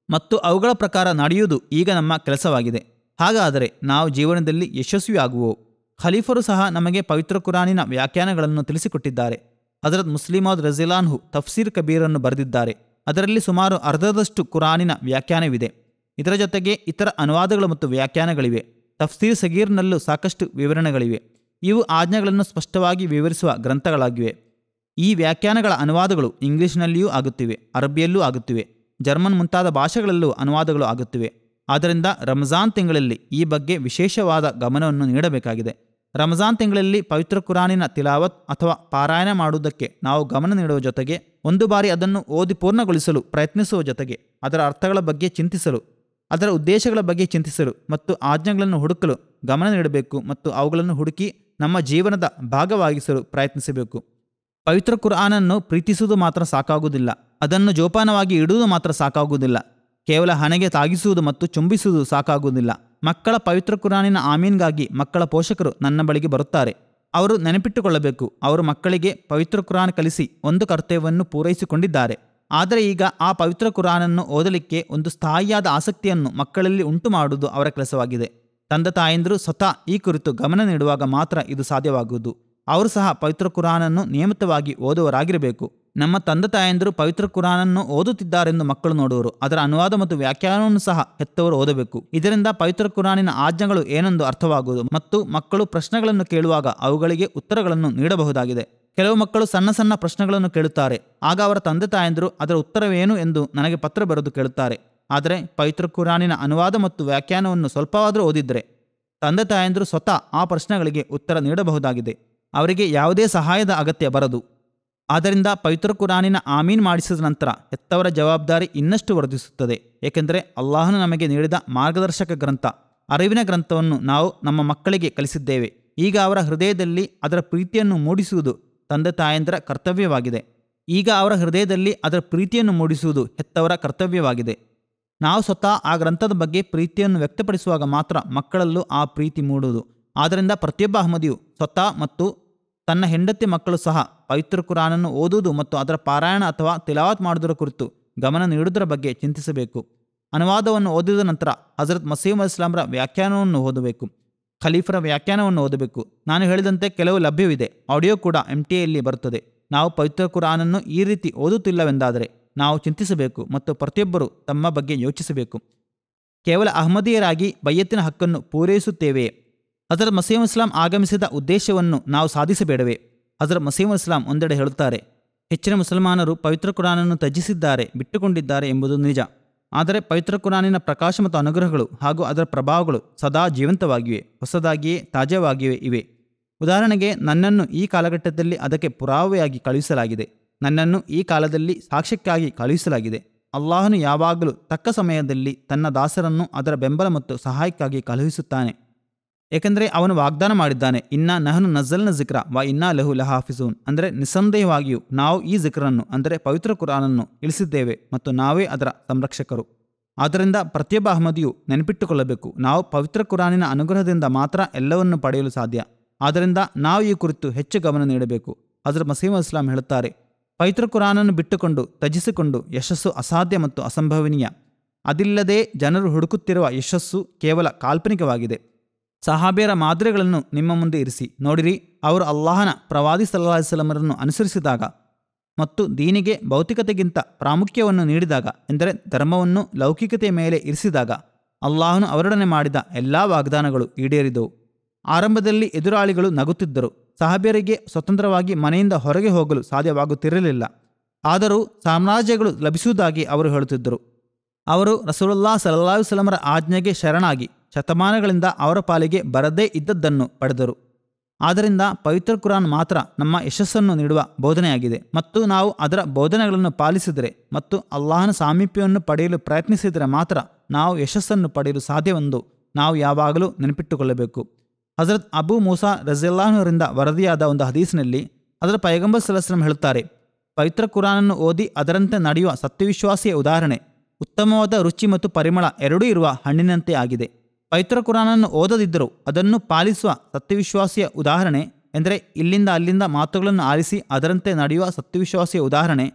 ಮತ್ತು ಅವುಗಳ ಪ್ರಕಾರ ನಡೆಯುವುದು ಈಗ ನಮ್ಮ ಕೆಲಸವಾಗಿದೆ. ಹಾಗಾದರೆ ನಾವು ಜೀವನದಲ್ಲಿ ಯಶಸ್ವಿಯಾಗುವೋ? ಖಲೀಫರು ಸಹ ನಮಗೆ ಪವಿತ್ರ ಕುರಾನಿನ ವ್ಯಾಖ್ಯಾನಗಳನ್ನು ತಿಳಿಸಿಕೊಟ್ಟಿದ್ದಾರೆ. ಹಜರತ್ ಮುಸ್ಲಿಮೌದ್ ರಜಿಲಾನ್ಹು ತಫ್ಸೀರ್ ಕಬೀರನ್ನು ಬರೆದಿದ್ದಾರೆ. ಅದರಲ್ಲಿ ಸುಮಾರು ಅರ್ಧದಷ್ಟು ಕುರಾನಿನ ವ್ಯಾಖ್ಯಾನವಿದೆ. ಇದರ ಜೊತೆಗೆ ಇತರ ಅನುವಾದಗಳು ಮತ್ತು ವ್ಯಾಖ್ಯಾನಗಳಿವೆ. ತಫ್ಸೀರ್ ಸಗೀರ್ನಲ್ಲೂ ಸಾಕಷ್ಟು ವಿವರಣೆಗಳಿವೆ. ಇವು ಆಜ್ಞೆಗಳನ್ನು ಸ್ಪಷ್ಟವಾಗಿ ವಿವರಿಸುವ ಗ್ರಂಥಗಳಾಗಿವೆ. ಈ ವ್ಯಾಖ್ಯಾನಗಳ ಅನುವಾದಗಳು ಇಂಗ್ಲಿಷ್ನಲ್ಲಿಯೂ ಆಗುತ್ತಿವೆ, ಅರಬಿಯಲ್ಲೂ ಆಗುತ್ತಿವೆ, ಜರ್ಮನ್ ಮುಂತಾದ ಭಾಷೆಗಳಲ್ಲೂ ಅನುವಾದಗಳು ಆಗುತ್ತಿವೆ. ಆದ್ದರಿಂದ ರಂಜಾನ್ ತಿಂಗಳಲ್ಲಿ ಈ ಬಗ್ಗೆ ವಿಶೇಷವಾದ ಗಮನವನ್ನು ನೀಡಬೇಕಾಗಿದೆ. ರಂಜಾನ್ ತಿಂಗಳಲ್ಲಿ ಪವಿತ್ರ ಕುರಾನಿನ ತಿಲಾವತ್ ಅಥವಾ ಪಾರಾಯಣ ಮಾಡುವುದಕ್ಕೆ ನಾವು ಗಮನ ನೀಡುವ ಜೊತೆಗೆ ಒಂದು ಬಾರಿ ಅದನ್ನು ಓದಿ ಪೂರ್ಣಗೊಳಿಸಲು ಪ್ರಯತ್ನಿಸುವ ಜೊತೆಗೆ ಅದರ ಅರ್ಥಗಳ ಬಗ್ಗೆ ಚಿಂತಿಸಲು, ಅದರ ಉದ್ದೇಶಗಳ ಬಗ್ಗೆ ಚಿಂತಿಸಲು ಮತ್ತು ಆಜ್ಞೆಗಳನ್ನು ಹುಡುಕಲು ಗಮನ ನೀಡಬೇಕು ಮತ್ತು ಅವುಗಳನ್ನು ಹುಡುಕಿ ನಮ್ಮ ಜೀವನದ ಭಾಗವಾಗಿಸಲು ಪ್ರಯತ್ನಿಸಬೇಕು. ಪವಿತ್ರ ಕುರ್ಆನನ್ನು ಪ್ರೀತಿಸುವುದು ಮಾತ್ರ ಸಾಕಾಗುವುದಿಲ್ಲ, ಅದನ್ನು ಜೋಪಾನವಾಗಿ ಇಡುವುದು ಮಾತ್ರ ಸಾಕಾಗುವುದಿಲ್ಲ, ಕೇವಲ ಹಣೆಗೆ ತಾಗಿಸುವುದು ಮತ್ತು ಚುಂಬಿಸುವುದು ಸಾಕಾಗುವುದಿಲ್ಲ. ಮಕ್ಕಳ ಪವಿತ್ರ ಕುರಾನಿನ ಆಮೀನ್ಗಾಗಿ ಮಕ್ಕಳ ಪೋಷಕರು ನನ್ನ ಬಳಿಗೆ ಬರುತ್ತಾರೆ. ಅವರು ನೆನಪಿಟ್ಟುಕೊಳ್ಳಬೇಕು, ಅವರು ಮಕ್ಕಳಿಗೆ ಪವಿತ್ರ ಕುರಾನ್ ಕಲಿಸಿ ಒಂದು ಕರ್ತವ್ಯವನ್ನು ಪೂರೈಸಿಕೊಂಡಿದ್ದಾರೆ. ಆದರೆ ಈಗ ಆ ಪವಿತ್ರ ಕುರಾನನ್ನು ಓದಲಿಕ್ಕೆ ಒಂದು ಸ್ಥಾಯಿಯಾದ ಆಸಕ್ತಿಯನ್ನು ಮಕ್ಕಳಲ್ಲಿ ಉಂಟು ಮಾಡುವುದು ಅವರ ಕೆಲಸವಾಗಿದೆ. ತಂದೆ ತಾಯಂದಿರು ಸ್ವತಃ ಈ ಕುರಿತು ಗಮನ ನೀಡುವಾಗ ಮಾತ್ರ ಇದು ಸಾಧ್ಯವಾಗುವುದು. ಅವರು ಸಹ ಪವಿತ್ರ ಕುರಾನನ್ನು ನಿಯಮಿತವಾಗಿ ಓದುವರಾಗಿರಬೇಕು. ನಮ್ಮ ತಂದೆ ತಾಯಂದಿರು ಪವಿತ್ರ ಕುರಾನನ್ನು ಓದುತ್ತಿದ್ದಾರೆಂದು ಮಕ್ಕಳು ನೋಡುವರು. ಅದರ ಅನುವಾದ ಮತ್ತು ವ್ಯಾಖ್ಯಾನವನ್ನು ಸಹ ಹೆತ್ತವರು ಓದಬೇಕು. ಇದರಿಂದ ಪವಿತ್ರ ಕುರಾನಿನ ಆಜ್ಞೆಗಳು ಏನೆಂದು ಅರ್ಥವಾಗುವುದು ಮತ್ತು ಮಕ್ಕಳು ಪ್ರಶ್ನೆಗಳನ್ನು ಕೇಳುವಾಗ ಅವುಗಳಿಗೆ ಉತ್ತರಗಳನ್ನು ನೀಡಬಹುದಾಗಿದೆ. ಕೆಲವು ಮಕ್ಕಳು ಸಣ್ಣ ಸಣ್ಣ ಪ್ರಶ್ನೆಗಳನ್ನು ಕೇಳುತ್ತಾರೆ. ಆಗ ಅವರ ತಂದೆ ತಾಯಂದಿರು ಅದರ ಉತ್ತರವೇನು ಎಂದು ನನಗೆ ಪತ್ರ ಬರೆದು ಕೇಳುತ್ತಾರೆ. ಆದರೆ ಪವಿತ್ರ ಕುರಾನಿನ ಅನುವಾದ ಮತ್ತು ವ್ಯಾಖ್ಯಾನವನ್ನು ಸ್ವಲ್ಪವಾದರೂ ಓದಿದ್ರೆ ತಂದೆ ತಾಯಂದಿರು ಸ್ವತಃ ಆ ಪ್ರಶ್ನೆಗಳಿಗೆ ಉತ್ತರ ನೀಡಬಹುದಾಗಿದೆ. ಅವರಿಗೆ ಯಾವುದೇ ಸಹಾಯದ ಅಗತ್ಯ ಬರದು. ಆದ್ದರಿಂದ ಪವಿತ್ರ ಕುರಾನಿನ ಆಮೀನ್ ಮಾಡಿಸಿದ ನಂತರ ಹೆತ್ತವರ ಜವಾಬ್ದಾರಿ ಇನ್ನಷ್ಟು ವರ್ಧಿಸುತ್ತದೆ. ಏಕೆಂದರೆ ಅಲ್ಲಾಹನು ನಮಗೆ ನೀಡಿದ ಮಾರ್ಗದರ್ಶಕ ಗ್ರಂಥ, ಅರಿವಿನ ಗ್ರಂಥವನ್ನು ನಾವು ನಮ್ಮ ಮಕ್ಕಳಿಗೆ ಕಲಿಸಿದ್ದೇವೆ. ಈಗ ಅವರ ಹೃದಯದಲ್ಲಿ ಅದರ ಪ್ರೀತಿಯನ್ನು ಮೂಡಿಸುವುದು ತಂದೆ ತಾಯಂದಿರ ಕರ್ತವ್ಯವಾಗಿದೆ. ಹೆತ್ತವರ ಕರ್ತವ್ಯವಾಗಿದೆ. ನಾವು ಸ್ವತಃ ಆ ಗ್ರಂಥದ ಬಗ್ಗೆ ಪ್ರೀತಿಯನ್ನು ವ್ಯಕ್ತಪಡಿಸುವಾಗ ಮಾತ್ರ ಮಕ್ಕಳಲ್ಲೂ ಆ ಪ್ರೀತಿ ಮೂಡುವುದು. ಆದ್ದರಿಂದ ಪ್ರತಿಯೊಬ್ಬ ಅಹ್ಮದಿಯು ಸ್ವತಃ ಮತ್ತು ತನ್ನ ಹೆಂಡತಿ ಮಕ್ಕಳು ಸಹ ಪವಿತ್ರ ಕುರಾನನ್ನು ಓದುವುದು ಮತ್ತು ಅದರ ಪಾರಾಯಣ ಅಥವಾ ತಿಲಾವತ್ ಮಾಡುವುದರ ಕುರಿತು ಗಮನ ನೀಡುವುದರ ಬಗ್ಗೆ ಚಿಂತಿಸಬೇಕು. ಅನುವಾದವನ್ನು ಓದಿದ ನಂತರ ಹಜರತ್ ಮಸೀಮ್ ಅಲೈಹಿಸ್ಸಲಾಮರ ವ್ಯಾಖ್ಯಾನವನ್ನು ಓದಬೇಕು, ಖಲೀಫರ ವ್ಯಾಖ್ಯಾನವನ್ನು ಓದಬೇಕು. ನಾನು ಹೇಳಿದಂತೆ ಕೆಲವು ಲಭ್ಯವಿದೆ, ಆಡಿಯೋ ಕೂಡ MTA ಬರುತ್ತದೆ. ನಾವು ಪವಿತ್ರ ಕುರಾನನ್ನು ಈ ರೀತಿ ಓದುತ್ತಿಲ್ಲವೆಂದಾದರೆ ನಾವು ಚಿಂತಿಸಬೇಕು ಮತ್ತು ಪ್ರತಿಯೊಬ್ಬರು ತಮ್ಮ ಬಗ್ಗೆ ಯೋಚಿಸಬೇಕು. ಕೇವಲ ಅಹ್ಮದಿಯರಾಗಿ ಬಯ್ಯತ್ತಿನ ಹಕ್ಕನ್ನು ಪೂರೈಸುತ್ತೇವೆಯೇ? ಹಜರತ್ ಮಸೀಮ್ ಇಸ್ಲಾಂ ಆಗಮಿಸಿದ ಉದ್ದೇಶವನ್ನು ನಾವು ಸಾಧಿಸಬೇಡವೇ? ಹಜರತ್ ಮಸೀಮ್ ಇಸ್ಲಾಂ ಒಂದೆಡೆ ಹೇಳುತ್ತಾರೆ, ಹೆಚ್ಚಿನ ಮುಸಲ್ಮಾನರು ಪವಿತ್ರ ಕುರಾನನ್ನು ತ್ಯಜಿಸಿದ್ದಾರೆ, ಬಿಟ್ಟುಕೊಂಡಿದ್ದಾರೆ ಎಂಬುದು ನಿಜ. ಆದರೆ ಪವಿತ್ರ ಕುರಾನಿನ ಪ್ರಕಾಶ ಮತ್ತು ಅನುಗ್ರಹಗಳು ಹಾಗೂ ಅದರ ಪ್ರಭಾವಗಳು ಸದಾ ಜೀವಂತವಾಗಿವೆ, ಹೊಸದಾಗಿಯೇ ತಾಜಾವಾಗಿಯೇ ಇವೆ. ಉದಾಹರಣೆಗೆ, ನನ್ನನ್ನು ಈ ಕಾಲಘಟ್ಟದಲ್ಲಿ ಅದಕ್ಕೆ ಪುರಾವೆಯಾಗಿ ಕಳುಹಿಸಲಾಗಿದೆ. ನನ್ನನ್ನು ಈ ಕಾಲದಲ್ಲಿ ಸಾಕ್ಷ್ಯಕ್ಕಾಗಿ ಕಳುಹಿಸಲಾಗಿದೆ. ಅಲ್ಲಾಹನು ಯಾವಾಗಲೂ ತಕ್ಕ ಸಮಯದಲ್ಲಿ ತನ್ನ ದಾಸರನ್ನು ಅದರ ಬೆಂಬಲ ಮತ್ತು ಸಹಾಯಕ್ಕಾಗಿ ಕಳುಹಿಸುತ್ತಾನೆ. ಏಕೆಂದರೆ ಅವನು ವಾಗ್ದಾನ ಮಾಡಿದ್ದಾನೆ, ಇನ್ನ ನಹನು ನಜಲ್ನ ಜಿಕ್ರ ವ ಇನ್ನಾ ಲಹು ಲಹಾಫಿಜೂನ್. ಅಂದರೆ ನಿಸ್ಸಂದೇಹವಾಗಿಯೂ ನಾವು ಈ ಜಿಕ್ರನ್ನು ಅಂದರೆ ಪವಿತ್ರ ಕುರಾನನ್ನು ಇಳಿಸಿದ್ದೇವೆ ಮತ್ತು ನಾವೇ ಅದರ ಸಂರಕ್ಷಕರು. ಆದ್ದರಿಂದ ಪ್ರತಿಯೊಬ್ಬ ಅಹ್ಮದಿಯು ನೆನಪಿಟ್ಟುಕೊಳ್ಳಬೇಕು, ನಾವು ಪವಿತ್ರ ಕುರಾನಿನ ಅನುಗ್ರಹದಿಂದ ಮಾತ್ರ ಎಲ್ಲವನ್ನು ಪಡೆಯಲು ಸಾಧ್ಯ. ಆದ್ದರಿಂದ ನಾವು ಈ ಕುರಿತು ಹೆಚ್ಚು ಗಮನ ನೀಡಬೇಕು. ಹಜರತ್ ಮಸೀಮ್ ಇಸ್ಲಾಂ ಹೇಳುತ್ತಾರೆ, ಪವಿತ್ರ ಕುರಾನನ್ನು ಬಿಟ್ಟುಕೊಂಡು ತ್ಯಜಿಸಿಕೊಂಡು ಯಶಸ್ಸು ಅಸಾಧ್ಯ ಮತ್ತು ಅಸಂಭವನೀಯ. ಅದಿಲ್ಲದೆ ಜನರು ಹುಡುಕುತ್ತಿರುವ ಯಶಸ್ಸು ಕೇವಲ ಕಾಲ್ಪನಿಕವಾಗಿದೆ. ಸಹಾಬಿಯರ ಮಾದರಿಗಳನ್ನು ನಿಮ್ಮ ಮುಂದೆ ಇರಿಸಿ ನೋಡಿರಿ. ಅವರು ಅಲ್ಲಾಹನ ಪ್ರವಾದಿ ಸಲ್ಲಲ್ಲಾಹು ಅಲೈಹಿ ವಸಲ್ಲಮರನ್ನು ಅನುಸರಿಸಿದಾಗ ಮತ್ತು ದೀನಿಗೆ ಭೌತಿಕತೆಗಿಂತ ಪ್ರಾಮುಖ್ಯವನ್ನು ನೀಡಿದಾಗ, ಎಂದರೆ ಧರ್ಮವನ್ನು ಲೌಕಿಕತೆಯ ಮೇಲೆ ಇರಿಸಿದಾಗ ಅಲ್ಲಾಹನು ಅವರೊಡನೆ ಮಾಡಿದ ಎಲ್ಲ ವಾಗ್ದಾನಗಳು ಈಡೇರಿದವು. ಆರಂಭದಲ್ಲಿ ಎದುರಾಳಿಗಳು ನಗುತ್ತಿದ್ದರು. ಸಹಾಬಿಯರಿಗೆ ಸ್ವತಂತ್ರವಾಗಿ ಮನೆಯಿಂದ ಹೊರಗೆ ಹೋಗಲು ಸಾಧ್ಯವಾಗುತ್ತಿರಲಿಲ್ಲ. ಆದರೂ ಸಾಮ್ರಾಜ್ಯಗಳು ಲಭಿಸುವುದಾಗಿ ಅವರು ಹೇಳುತ್ತಿದ್ದರು. ಅವರು ರಸೂಲುಲ್ಲಾಹ ಸಲ್ಲಲ್ಲಾಹು ಅಲೈಹಿ ವಸಲ್ಲಮರ ಆಜ್ಞೆಗೆ ಶರಣಾಗಿ ಶತಮಾನಗಳಿಂದ ಅವರ ಪಾಲಿಗೆ ಬರದೇ ಇದ್ದದ್ದನ್ನು ಪಡೆದರು. ಆದ್ದರಿಂದ ಪವಿತ್ರ ಕುರಾನ್ ಮಾತ್ರ ನಮ್ಮ ಯಶಸ್ಸನ್ನು ನೀಡುವ ಬೋಧನೆಯಾಗಿದೆ ಮತ್ತು ನಾವು ಅದರ ಬೋಧನೆಗಳನ್ನು ಪಾಲಿಸಿದರೆ ಮತ್ತು ಅಲ್ಲಾಹನ ಸಾಮೀಪ್ಯವನ್ನು ಪಡೆಯಲು ಪ್ರಯತ್ನಿಸಿದರೆ ಮಾತ್ರ ನಾವು ಯಶಸ್ಸನ್ನು ಪಡೆಯಲು ಸಾಧ್ಯವೆಂದು ನಾವು ಯಾವಾಗಲೂ ನೆನಪಿಟ್ಟುಕೊಳ್ಳಬೇಕು. ಹಜರತ್ ಅಬೂ ಮೂಸಾ ರಜಿಯಲ್ಲಾಹು ಅವರಿಂದ ವರದಿಯಾದ ಒಂದು ಹದೀಸ್ನಲ್ಲಿ ಹಜರತ್ ಪೈಗಂಬರ್ ಸಲ್ಲಲ್ಲಾಹು ಅಲೈಹಿ ವಸಲ್ಲಂ ಹೇಳುತ್ತಾರೆ, ಪವಿತ್ರ ಕುರಾನನ್ನು ಓದಿ ಅದರಂತೆ ನಡೆಯುವ ಸತ್ಯವಿಶ್ವಾಸಿಯ ಉದಾಹರಣೆ ಉತ್ತಮವಾದ ರುಚಿ ಮತ್ತು ಪರಿಮಳ ಎರಡೂ ಇರುವ ಹಣ್ಣಿನಂತೆ ಆಗಿದೆ. ಪವಿತ್ರ ಕುರಾನನ್ನು ಓದದಿದ್ದರೂ ಅದನ್ನು ಪಾಲಿಸುವ ಸತ್ಯವಿಶ್ವಾಸಿಯ ಉದಾಹರಣೆ ಎಂದರೆ ಇಲ್ಲಿಂದ ಅಲ್ಲಿಂದ ಮಾತುಗಳನ್ನು ಆಲಿಸಿ ಅದರಂತೆ ನಡೆಯುವ ಸತ್ಯವಿಶ್ವಾಸಿಯ ಉದಾಹರಣೆ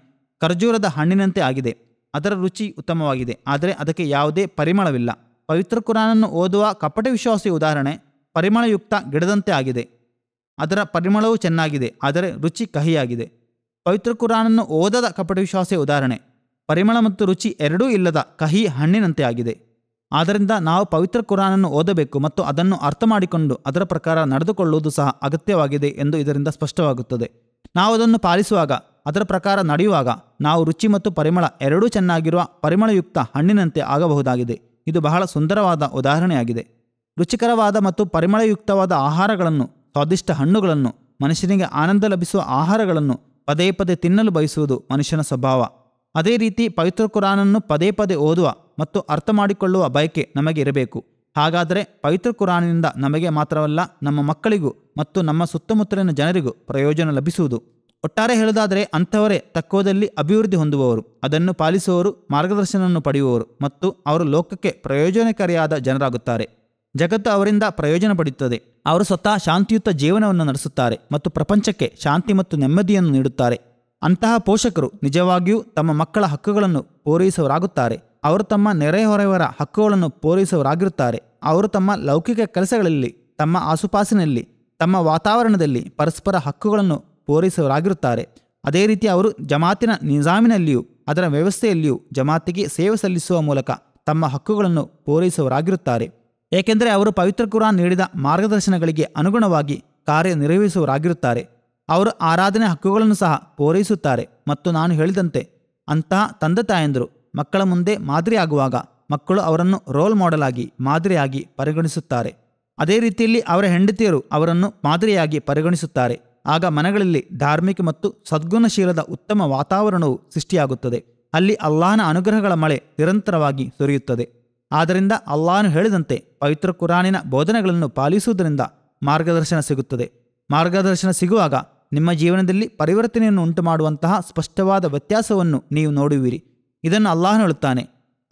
ಖರ್ಜೂರದ ಹಣ್ಣಿನಂತೆ ಆಗಿದೆ. ಅದರ ರುಚಿ ಉತ್ತಮವಾಗಿದೆ, ಆದರೆ ಅದಕ್ಕೆ ಯಾವುದೇ ಪರಿಮಳವಿಲ್ಲ. ಪವಿತ್ರ ಕುರಾನನ್ನು ಓದುವ ಕಪಟ ವಿಶ್ವಾಸಿಯ ಉದಾಹರಣೆ ಪರಿಮಳಯುಕ್ತ ಗಿಡದಂತೆ ಆಗಿದೆ. ಅದರ ಪರಿಮಳವು ಚೆನ್ನಾಗಿದೆ, ಆದರೆ ರುಚಿ ಕಹಿಯಾಗಿದೆ. ಪವಿತ್ರ ಕುರಾನನ್ನು ಓದದ ಕಪಟ ವಿಶ್ವಾಸಿಯ ಉದಾಹರಣೆ ಪರಿಮಳ ಮತ್ತು ರುಚಿ ಎರಡೂ ಇಲ್ಲದ ಕಹಿ ಹಣ್ಣಿನಂತೆ ಆಗಿದೆ. ಆದ್ದರಿಂದ ನಾವು ಪವಿತ್ರ ಕುರಾನನ್ನು ಓದಬೇಕು ಮತ್ತು ಅದನ್ನು ಅರ್ಥ ಮಾಡಿಕೊಂಡು ಅದರ ಪ್ರಕಾರ ನಡೆದುಕೊಳ್ಳುವುದು ಸಹ ಅಗತ್ಯವಾಗಿದೆ ಎಂದು ಇದರಿಂದ ಸ್ಪಷ್ಟವಾಗುತ್ತದೆ. ನಾವು ಅದನ್ನು ಪಾಲಿಸುವಾಗ, ಅದರ ಪ್ರಕಾರ ನಡೆಯುವಾಗ ನಾವು ರುಚಿ ಮತ್ತು ಪರಿಮಳ ಎರಡೂ ಚೆನ್ನಾಗಿರುವ ಪರಿಮಳಯುಕ್ತ ಹಣ್ಣಿನಂತೆ ಆಗಬಹುದಾಗಿದೆ. ಇದು ಬಹಳ ಸುಂದರವಾದ ಉದಾಹರಣೆಯಾಗಿದೆ. ರುಚಿಕರವಾದ ಮತ್ತು ಪರಿಮಳಯುಕ್ತವಾದ ಆಹಾರಗಳನ್ನು, ಸ್ವಾದಿಷ್ಟ ಹಣ್ಣುಗಳನ್ನು, ಮನುಷ್ಯನಿಗೆ ಆನಂದ ಲಭಿಸುವ ಆಹಾರಗಳನ್ನು ಪದೇ ಪದೇ ತಿನ್ನಲು ಬಯಸುವುದು ಮನುಷ್ಯನ ಸ್ವಭಾವ. ಅದೇ ರೀತಿ ಪವಿತ್ರ ಕುರಾನನ್ನು ಪದೇ ಪದೇ ಓದುವ ಮತ್ತು ಅರ್ಥ ಮಾಡಿಕೊಳ್ಳುವ ಬಯಕೆ ನಮಗೆ ಇರಬೇಕು. ಹಾಗಾದರೆ ಪವಿತ್ರ ಕುರಾನಿನಿಂದ ನಮಗೆ ಮಾತ್ರವಲ್ಲ, ನಮ್ಮ ಮಕ್ಕಳಿಗೂ ಮತ್ತು ನಮ್ಮ ಸುತ್ತಮುತ್ತಲಿನ ಜನರಿಗೂ ಪ್ರಯೋಜನ ಲಭಿಸುವುದು. ಒಟ್ಟಾರೆ ಹೇಳುವುದಾದರೆ ಅಂಥವರೇ ತತ್ವದಲ್ಲಿ ಅಭಿವೃದ್ಧಿ ಹೊಂದುವವರು, ಅದನ್ನು ಪಾಲಿಸುವವರು, ಮಾರ್ಗದರ್ಶನವನ್ನು ಪಡೆಯುವವರು ಮತ್ತು ಅವರು ಲೋಕಕ್ಕೆ ಪ್ರಯೋಜನಕಾರಿಯಾದ ಜನರಾಗುತ್ತಾರೆ. ಜಗತ್ತು ಅವರಿಂದ ಪ್ರಯೋಜನ ಪಡೆಯುತ್ತದೆ. ಅವರು ಸ್ವತಃ ಶಾಂತಿಯುತ ಜೀವನವನ್ನು ನಡೆಸುತ್ತಾರೆ ಮತ್ತು ಪ್ರಪಂಚಕ್ಕೆ ಶಾಂತಿ ಮತ್ತು ನೆಮ್ಮದಿಯನ್ನು ನೀಡುತ್ತಾರೆ. ಅಂತಹ ಪೋಷಕರು ನಿಜವಾಗಿಯೂ ತಮ್ಮ ಮಕ್ಕಳ ಹಕ್ಕುಗಳನ್ನು ಪೂರೈಸುವವರಾಗುತ್ತಾರೆ. ಅವರು ತಮ್ಮ ನೆರೆಹೊರೆಯವರ ಹಕ್ಕುಗಳನ್ನು ಪೂರೈಸುವವರಾಗಿರುತ್ತಾರೆ. ಅವರು ತಮ್ಮ ಲೌಕಿಕ ಕೆಲಸಗಳಲ್ಲಿ, ತಮ್ಮ ಆಸುಪಾಸಿನಲ್ಲಿ, ತಮ್ಮ ವಾತಾವರಣದಲ್ಲಿ ಪರಸ್ಪರ ಹಕ್ಕುಗಳನ್ನು ಪೂರೈಸುವವರಾಗಿರುತ್ತಾರೆ. ಅದೇ ರೀತಿ ಅವರು ಜಮಾತಿನ ನಿಜಾಮಿನಲ್ಲಿಯೂ ಅದರ ವ್ಯವಸ್ಥೆಯಲ್ಲಿಯೂ ಜಮಾತಿಗೆ ಸೇವೆ ಸಲ್ಲಿಸುವ ಮೂಲಕ ತಮ್ಮ ಹಕ್ಕುಗಳನ್ನು ಪೂರೈಸುವವರಾಗಿರುತ್ತಾರೆ. ಏಕೆಂದರೆ ಅವರು ಪವಿತ್ರ ಕುರಾನ್ ನೀಡಿದ ಮಾರ್ಗದರ್ಶನಗಳಿಗೆ ಅನುಗುಣವಾಗಿ ಕಾರ್ಯನಿರ್ವಹಿಸುವವರಾಗಿರುತ್ತಾರೆ. ಅವರು ಆರಾಧನೆ ಹಕ್ಕುಗಳನ್ನು ಸಹ ಪೂರೈಸುತ್ತಾರೆ. ಮತ್ತು ನಾನು ಹೇಳಿದಂತೆ ಅಂತಹ ತಂದೆ ತಾಯಂದಿರು ಮಕ್ಕಳ ಮುಂದೆ ಮಾದರಿಯಾಗುವಾಗ ಮಕ್ಕಳು ಅವರನ್ನು ರೋಲ್ ಮಾಡೆಲ್ ಆಗಿ, ಮಾದರಿಯಾಗಿ ಪರಿಗಣಿಸುತ್ತಾರೆ. ಅದೇ ರೀತಿಯಲ್ಲಿ ಅವರ ಹೆಂಡತಿಯರು ಅವರನ್ನು ಮಾದರಿಯಾಗಿ ಪರಿಗಣಿಸುತ್ತಾರೆ. ಆಗ ಮನೆಗಳಲ್ಲಿ ಧಾರ್ಮಿಕ ಮತ್ತು ಸದ್ಗುಣಶೀಲದ ಉತ್ತಮ ವಾತಾವರಣವು ಸೃಷ್ಟಿಯಾಗುತ್ತದೆ. ಅಲ್ಲಿ ಅಲ್ಲಾಹನ ಅನುಗ್ರಹಗಳ ಮಳೆ ನಿರಂತರವಾಗಿ ಸುರಿಯುತ್ತದೆ. ಆದ್ದರಿಂದ ಅಲ್ಲಾಹನು ಹೇಳಿದಂತೆ ಪವಿತ್ರ ಕುರಾನಿನ ಬೋಧನೆಗಳನ್ನು ಪಾಲಿಸುವುದರಿಂದ ಮಾರ್ಗದರ್ಶನ ಸಿಗುತ್ತದೆ. ಮಾರ್ಗದರ್ಶನ ಸಿಗುವಾಗ ನಿಮ್ಮ ಜೀವನದಲ್ಲಿ ಪರಿವರ್ತನೆಯನ್ನು ಉಂಟುಮಾಡುವಂತಹ ಸ್ಪಷ್ಟವಾದ ವ್ಯತ್ಯಾಸವನ್ನು ನೀವು ನೋಡುವಿರಿ. ಇದನ್ನು ಅಲ್ಲಾಹನು ಹೇಳುತ್ತಾನೆ.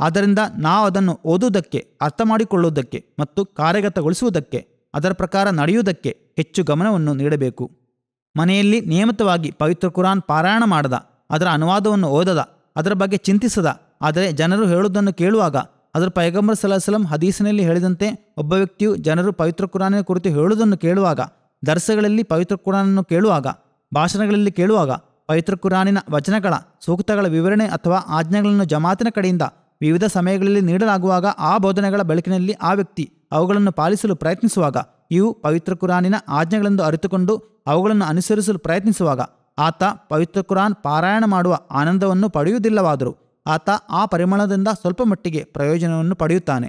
ಆದ್ದರಿಂದ ನಾವು ಅದನ್ನು ಓದುವುದಕ್ಕೆ, ಅರ್ಥ ಮಾಡಿಕೊಳ್ಳುವುದಕ್ಕೆ ಮತ್ತು ಕಾರ್ಯಗತಗೊಳಿಸುವುದಕ್ಕೆ, ಅದರ ಪ್ರಕಾರ ನಡೆಯುವುದಕ್ಕೆ ಹೆಚ್ಚು ಗಮನವನ್ನು ನೀಡಬೇಕು. ಮನೆಯಲ್ಲಿ ನಿಯಮಿತವಾಗಿ ಪವಿತ್ರ ಕುರಾನ್ ಪಾರಾಯಣ ಮಾಡದ, ಅದರ ಅನುವಾದವನ್ನು ಓದದ, ಅದರ ಬಗ್ಗೆ ಚಿಂತಿಸದ, ಆದರೆ ಜನರು ಹೇಳುವುದನ್ನು ಕೇಳುವಾಗ, ಅದರ ಪೈಗಂಬರ್ ಸಲ್ಲಲ್ಲಾಹು ಅಲೈಹಿ ವಸಲ್ಲಂ ಹದೀಸಿನಲ್ಲಿ ಹೇಳಿದಂತೆ ಒಬ್ಬ ವ್ಯಕ್ತಿಯು ಜನರು ಪವಿತ್ರ ಕುರಾನಿನ ಕುರಿತು ಹೇಳುವುದನ್ನು ಕೇಳುವಾಗ, ದರ್ಸಗಳಲ್ಲಿ ಪವಿತ್ರ ಕುರಾನನ್ನು ಕೇಳುವಾಗ, ಭಾಷಣಗಳಲ್ಲಿ ಕೇಳುವಾಗ, ಪವಿತ್ರ ಕುರಾನಿನ ವಚನಗಳ, ಸೂಕ್ತಗಳ ವಿವರಣೆ ಅಥವಾ ಆಜ್ಞೆಗಳನ್ನು ಜಮಾತಿನ ಕಡೆಯಿಂದ ವಿವಿಧ ಸಮಯಗಳಲ್ಲಿ ನೀಡಲಾಗುವಾಗ ಆ ಬೋಧನೆಗಳ ಬೆಳಕಿನಲ್ಲಿ ಆ ವ್ಯಕ್ತಿ ಅವುಗಳನ್ನು ಪಾಲಿಸಲು ಪ್ರಯತ್ನಿಸುವಾಗ, ಇವು ಪವಿತ್ರ ಕುರಾನಿನ ಆಜ್ಞೆಗಳೆಂದು ಅರಿತುಕೊಂಡು ಅವುಗಳನ್ನು ಅನುಸರಿಸಲು ಪ್ರಯತ್ನಿಸುವಾಗ ಆತ ಪವಿತ್ರ ಕುರಾನ್ ಪಾರಾಯಣ ಮಾಡುವ ಆನಂದವನ್ನು ಪಡೆಯುವುದಿಲ್ಲವಾದರೂ ಆತ ಆ ಪರಿಮಳದಿಂದ ಸ್ವಲ್ಪ ಮಟ್ಟಿಗೆ ಪ್ರಯೋಜನವನ್ನು ಪಡೆಯುತ್ತಾನೆ.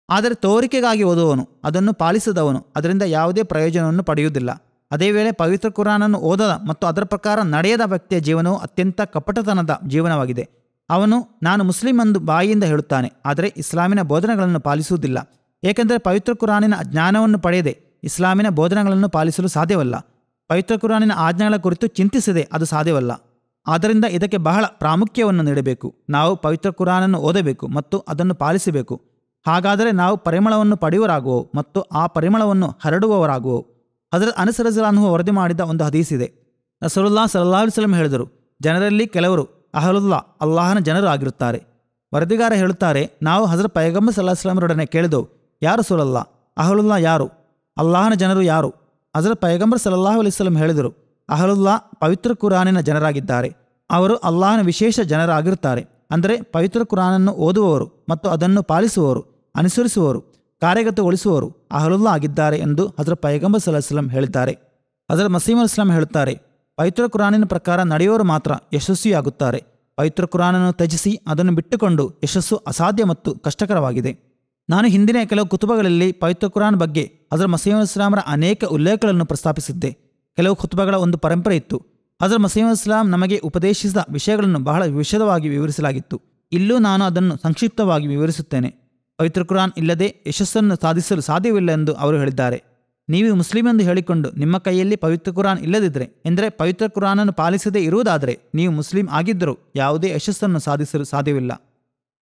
ಆದರೆ ತೋರಿಕೆಗಾಗಿ ಓದುವವನು, ಅದನ್ನು ಪಾಲಿಸದವನು ಅದರಿಂದ ಯಾವುದೇ ಪ್ರಯೋಜನವನ್ನು ಪಡೆಯುವುದಿಲ್ಲ. ಅದೇ ವೇಳೆ ಪವಿತ್ರ ಕುರಾನನ್ನು ಓದದ ಮತ್ತು ಅದರ ಪ್ರಕಾರ ನಡೆಯದ ವ್ಯಕ್ತಿಯ ಜೀವನವು ಅತ್ಯಂತ ಕಪಟತನದ ಜೀವನವಾಗಿದೆ. ಅವನು ನಾನು ಮುಸ್ಲಿಂ ಎಂದು ಬಾಯಿಯಿಂದ ಹೇಳುತ್ತಾನೆ, ಆದರೆ ಇಸ್ಲಾಮಿನ ಬೋಧನೆಗಳನ್ನು ಪಾಲಿಸುವುದಿಲ್ಲ. ಏಕೆಂದರೆ ಪವಿತ್ರ ಕುರಾನಿನ ಜ್ಞಾನವನ್ನು ಪಡೆಯದೆ ಇಸ್ಲಾಮಿನ ಬೋಧನೆಗಳನ್ನು ಪಾಲಿಸಲು ಸಾಧ್ಯವಲ್ಲ. ಪವಿತ್ರ ಕುರಾನಿನ ಆಜ್ಞೆಗಳ ಕುರಿತು ಚಿಂತಿಸದೆ ಅದು ಸಾಧ್ಯವಲ್ಲ. ಆದ್ದರಿಂದ ಇದಕ್ಕೆ ಬಹಳ ಪ್ರಾಮುಖ್ಯವನ್ನು ನೀಡಬೇಕು. ನಾವು ಪವಿತ್ರ ಕುರಾನನ್ನು ಓದಬೇಕು ಮತ್ತು ಅದನ್ನು ಪಾಲಿಸಬೇಕು. ಹಾಗಾದರೆ ನಾವು ಪರಿಮಳವನ್ನು ಪಡೆಯುವರಾಗುವವು ಮತ್ತು ಆ ಪರಿಮಳವನ್ನು ಹರಡುವವರಾಗುವವು. ಹಜರತ್ ಅನಸ್ ರಲಿಯಲ್ಲಾಹು ಅನ್ಹು ವರದಿ ಮಾಡಿದ ಒಂದು ಹದೀಸಿದೆ. ರಸೂಲುಲ್ಲಾಹ ಸಲ್ಲಲ್ಲಾಹು ಅಲೈಹಿ ವಸಲ್ಲಂ ಹೇಳಿದರು, ಜನರಲ್ಲಿ ಕೆಲವರು ಅಹಲುಲ್ಲಾ, ಅಲ್ಲಾಹನ ಜನರು ಆಗಿರುತ್ತಾರೆ. ವರದಿಗಾರ ಹೇಳುತ್ತಾರೆ, ನಾವು ಹಜರತ್ ಪೈಗಂಬರ್ ಸಲ್ಲಲ್ಲಾಹು ಅಲೈಹಿ ವಸಲ್ಲಂರೊಡನೆ ಕೇಳಿದೆವು, ಯಾ ರಸೂಲಲ್ಲಾಹ್, ಅಹಲುಲ್ಲಾ ಯಾರು? ಅಲ್ಲಾಹನ ಜನರು ಯಾರು? ಹಜರತ್ ಪೈಗಂಬರ್ ಸಲ್ಲಲ್ಲಾಹು ಅಲೈಹಿ ವಸಲ್ಲಂ ಹೇಳಿದರು, ಅಹಲುಲ್ಲಾ ಪವಿತ್ರ ಕುರಾನಿನ ಜನರಾಗಿದ್ದಾರೆ. ಅವರು ಅಲ್ಲಾಹನ ವಿಶೇಷ ಜನರಾಗಿರುತ್ತಾರೆ. ಅಂದರೆ ಪವಿತ್ರ ಕುರಾನನ್ನು ಓದುವವರು ಮತ್ತು ಅದನ್ನು ಪಾಲಿಸುವವರು, ಅನುಸರಿಸುವವರು, ಕಾರ್ಯಗತಗೊಳಿಸುವವರು ಅಹಲುಲ್ಲಾ ಆಗಿದ್ದಾರೆ ಎಂದು ಹಜರತ್ ಪೈಗಂಬರ್ ಸಲ್ಲಲ್ಲಾಹು ಅಲೈಹಿ ವಸಲ್ಲಂ ಹೇಳಿದ್ದಾರೆ. ಹಜರತ್ ಮಸೀಹ್ ಇಸ್ಲಾಂ ಹೇಳುತ್ತಾರೆ, ಪವಿತ್ರ ಕುರಾನಿನ ಪ್ರಕಾರ ನಡೆಯುವವರು ಮಾತ್ರ ಯಶಸ್ವಿಯಾಗುತ್ತಾರೆ. ಪವಿತ್ರ ಕುರಾನನ್ನು ತ್ಯಜಿಸಿ ಅದನ್ನು ಬಿಟ್ಟುಕೊಂಡು ಯಶಸ್ಸು ಅಸಾಧ್ಯ ಮತ್ತು ಕಷ್ಟಕರವಾಗಿದೆ. ನಾನು ಹಿಂದಿನ ಕೆಲವು ಕುತುಬಗಳಲ್ಲಿ ಪವಿತ್ರ ಕುರಾನ್ ಬಗ್ಗೆ ಹಜರತ್ ಮಸೀಹ್ ಇಸ್ಲಾಮರ ಅನೇಕ ಉಲ್ಲೇಖಗಳನ್ನು ಪ್ರಸ್ತಾಪಿಸಿದ್ದೆ. ಕೆಲವು ಕುತುಬಗಳ ಒಂದು ಪರಂಪರೆ ಇತ್ತು. ಹಜರತ್ ಮಸೀಹ್ ಇಸ್ಲಾಂ ನಮಗೆ ಉಪದೇಶಿಸಿದ ವಿಷಯಗಳನ್ನು ಬಹಳ ವಿಶದವಾಗಿ ವಿವರಿಸಲಾಗಿತ್ತು. ಇಲ್ಲೂ ನಾನು ಅದನ್ನು ಸಂಕ್ಷಿಪ್ತವಾಗಿ ವಿವರಿಸುತ್ತೇನೆ. ಪವಿತ್ರ ಕುರಾನ್ ಇಲ್ಲದೆ ಯಶಸ್ಸನ್ನು ಸಾಧಿಸಲು ಸಾಧ್ಯವಿಲ್ಲ ಎಂದು ಅವರು ಹೇಳಿದ್ದಾರೆ. ನೀವು ಮುಸ್ಲಿಂ ಎಂದು ಹೇಳಿಕೊಂಡು ನಿಮ್ಮ ಕೈಯಲ್ಲಿ ಪವಿತ್ರ ಕುರಾನ್ ಇಲ್ಲದಿದ್ದರೆ, ಎಂದರೆ ಪವಿತ್ರ ಕುರಾನನ್ನು ಪಾಲಿಸದೇ ಇರುವುದಾದರೆ ನೀವು ಮುಸ್ಲಿಂ ಆಗಿದ್ದರೂ ಯಾವುದೇ ಯಶಸ್ಸನ್ನು ಸಾಧಿಸಲು ಸಾಧ್ಯವಿಲ್ಲ.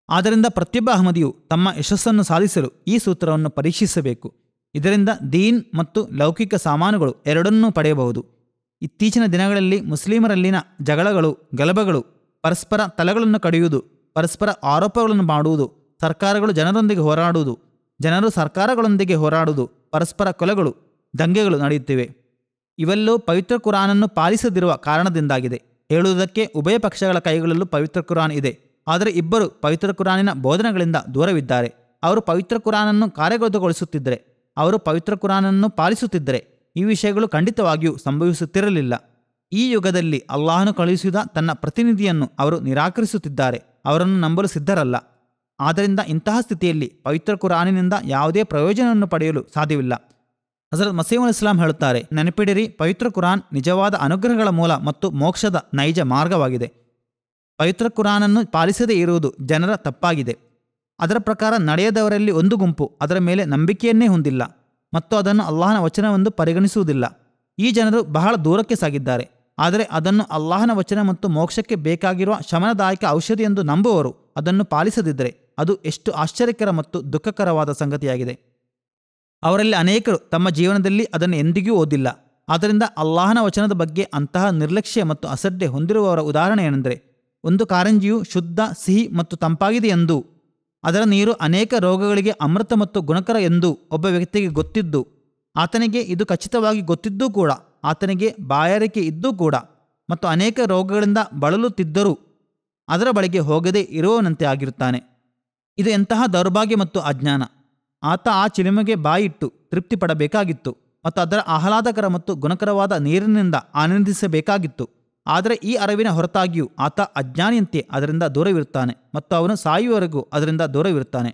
ಆದ್ದರಿಂದ ಪ್ರತಿಯೊಬ್ಬ ಅಹಮದಿಯು ತಮ್ಮ ಯಶಸ್ಸನ್ನು ಸಾಧಿಸಲು ಈ ಸೂತ್ರವನ್ನು ಪರೀಕ್ಷಿಸಬೇಕು. ಇದರಿಂದ ದೀನ್ ಮತ್ತು ಲೌಕಿಕ ಸಾಮಾನುಗಳು ಎರಡನ್ನೂ ಪಡೆಯಬಹುದು. ಇತ್ತೀಚಿನ ದಿನಗಳಲ್ಲಿ ಮುಸ್ಲಿಮರಲ್ಲಿನ ಜಗಳಗಳು, ಗಲಭೆಗಳು, ಪರಸ್ಪರ ತಲೆಗಳನ್ನು ಕಡಿಯುವುದು, ಪರಸ್ಪರ ಆರೋಪಗಳನ್ನು ಮಾಡುವುದು, ಸರ್ಕಾರಗಳು ಜನರೊಂದಿಗೆ ಹೋರಾಡುವುದು, ಜನರು ಸರ್ಕಾರಗಳೊಂದಿಗೆ ಹೋರಾಡುವುದು, ಪರಸ್ಪರ ಕೊಲೆಗಳು, ದಂಗೆಗಳು ನಡೆಯುತ್ತಿವೆ. ಇವೆಲ್ಲವೂ ಪವಿತ್ರ ಕುರಾನನ್ನು ಪಾಲಿಸದಿರುವ ಕಾರಣದಿಂದಾಗಿದೆ. ಹೇಳುವುದಕ್ಕೆ ಉಭಯ ಪಕ್ಷಗಳ ಕೈಗಳಲ್ಲೂ ಪವಿತ್ರ ಕುರಾನ್ ಇದೆ. ಆದರೆ ಇಬ್ಬರು ಪವಿತ್ರ ಕುರಾನಿನ ಬೋಧನೆಗಳಿಂದ ದೂರವಿದ್ದಾರೆ. ಅವರು ಪವಿತ್ರ ಕುರಾನನ್ನು ಕಾರ್ಯಗತಗೊಳಿಸುತ್ತಿದ್ದರೆ, ಅವರು ಪವಿತ್ರ ಕುರಾನನ್ನು ಪಾಲಿಸುತ್ತಿದ್ದರೆ ಈ ವಿಷಯಗಳು ಖಂಡಿತವಾಗಿಯೂ ಸಂಭವಿಸುತ್ತಿರಲಿಲ್ಲ. ಈ ಯುಗದಲ್ಲಿ ಅಲ್ಲಾಹನು ಕಳುಹಿಸಿದ ತನ್ನ ಪ್ರತಿನಿಧಿಯನ್ನು ಅವರು ನಿರಾಕರಿಸುತ್ತಿದ್ದಾರೆ. ಅವರನ್ನು ನಂಬಲು ಸಿದ್ಧರಲ್ಲ. ಆದ್ದರಿಂದ ಇಂತಹ ಸ್ಥಿತಿಯಲ್ಲಿ ಪವಿತ್ರ ಕುರಾನಿನಿಂದ ಯಾವುದೇ ಪ್ರಯೋಜನವನ್ನು ಪಡೆಯಲು ಸಾಧ್ಯವಿಲ್ಲ. ಹಜರತ್ ಮಸೀಹ್ ಇಸ್ಲಾಂ ಹೇಳುತ್ತಾರೆ, ನೆನಪಿಡಿರಿ, ಪವಿತ್ರ ಕುರಾನ್ ನಿಜವಾದ ಅನುಗ್ರಹಗಳ ಮೂಲ ಮತ್ತು ಮೋಕ್ಷದ ನೈಜ ಮಾರ್ಗವಾಗಿದೆ. ಪವಿತ್ರ ಕುರಾನನ್ನು ಪಾಲಿಸದೇ ಇರುವುದು ಜನರ ತಪ್ಪಾಗಿದೆ. ಅದರ ಪ್ರಕಾರ ನಡೆಯದವರಲ್ಲಿ ಒಂದು ಗುಂಪು ಅದರ ಮೇಲೆ ನಂಬಿಕೆಯನ್ನೇ ಹೊಂದಿಲ್ಲ ಮತ್ತು ಅದನ್ನು ಅಲ್ಲಾಹನ ವಚನವೆಂದು ಪರಿಗಣಿಸುವುದಿಲ್ಲ. ಈ ಜನರು ಬಹಳ ದೂರಕ್ಕೆ ಸಾಗಿದ್ದಾರೆ. ಆದರೆ ಅದನ್ನು ಅಲ್ಲಾಹನ ವಚನ ಮತ್ತು ಮೋಕ್ಷಕ್ಕೆ ಬೇಕಾಗಿರುವ ಶಮನದಾಯಕ ಔಷಧಿ ಎಂದು ನಂಬುವವರು ಅದನ್ನು ಪಾಲಿಸದಿದ್ದರೆ ಅದು ಎಷ್ಟು ಆಶ್ಚರ್ಯಕರ ಮತ್ತು ದುಃಖಕರವಾದ ಸಂಗತಿಯಾಗಿದೆ. ಅವರಲ್ಲಿ ಅನೇಕರು ತಮ್ಮ ಜೀವನದಲ್ಲಿ ಅದನ್ನು ಎಂದಿಗೂ ಓದಿಲ್ಲ. ಆದ್ದರಿಂದ ಅಲ್ಲಾಹನ ವಚನದ ಬಗ್ಗೆ ಅಂತಹ ನಿರ್ಲಕ್ಷ್ಯ ಮತ್ತು ಅಸಡ್ಡೆ ಹೊಂದಿರುವವರ ಉದಾಹರಣೆ ಏನೆಂದರೆ, ಒಂದು ಕಾರಂಜಿಯು ಶುದ್ಧ, ಸಿಹಿ ಮತ್ತು ತಂಪಾಗಿದೆ ಎಂದೂ ಅದರ ನೀರು ಅನೇಕ ರೋಗಗಳಿಗೆ ಅಮೃತ ಮತ್ತು ಗುಣಕರ ಎಂದು ಒಬ್ಬ ವ್ಯಕ್ತಿಗೆ ಗೊತ್ತಿದ್ದು, ಆತನಿಗೆ ಇದು ಖಚಿತವಾಗಿ ಗೊತ್ತಿದ್ದೂ ಕೂಡ, ಆತನಿಗೆ ಬಾಯಾರಿಕೆ ಇದ್ದೂ ಕೂಡ ಮತ್ತು ಅನೇಕ ರೋಗಗಳಿಂದ ಬಳಲುತ್ತಿದ್ದರೂ ಅದರ ಬಳಿಗೆ ಹೋಗದೇ ಇರುವವನಂತೆ ಆಗಿರುತ್ತಾನೆ. ಇದು ಎಂತಹ ದೌರ್ಭಾಗ್ಯ ಮತ್ತು ಅಜ್ಞಾನ! ಆತ ಆ ಚಿಲುಮೆಗೆ ಬಾಯಿಟ್ಟು ತೃಪ್ತಿ ಪಡಬೇಕಾಗಿತ್ತು ಮತ್ತು ಅದರ ಆಹ್ಲಾದಕರ ಮತ್ತು ಗುಣಕರವಾದ ನೀರಿನಿಂದ ಆನಂದಿಸಬೇಕಾಗಿತ್ತು. ಆದರೆ ಈ ಅರಿವಿನ ಹೊರತಾಗಿಯೂ ಆತ ಅಜ್ಞಾನಿಯಂತೆ ಅದರಿಂದ ದೂರವಿರುತ್ತಾನೆ ಮತ್ತು ಅವನು ಸಾಯುವವರೆಗೂ ಅದರಿಂದ ದೂರವಿರುತ್ತಾನೆ.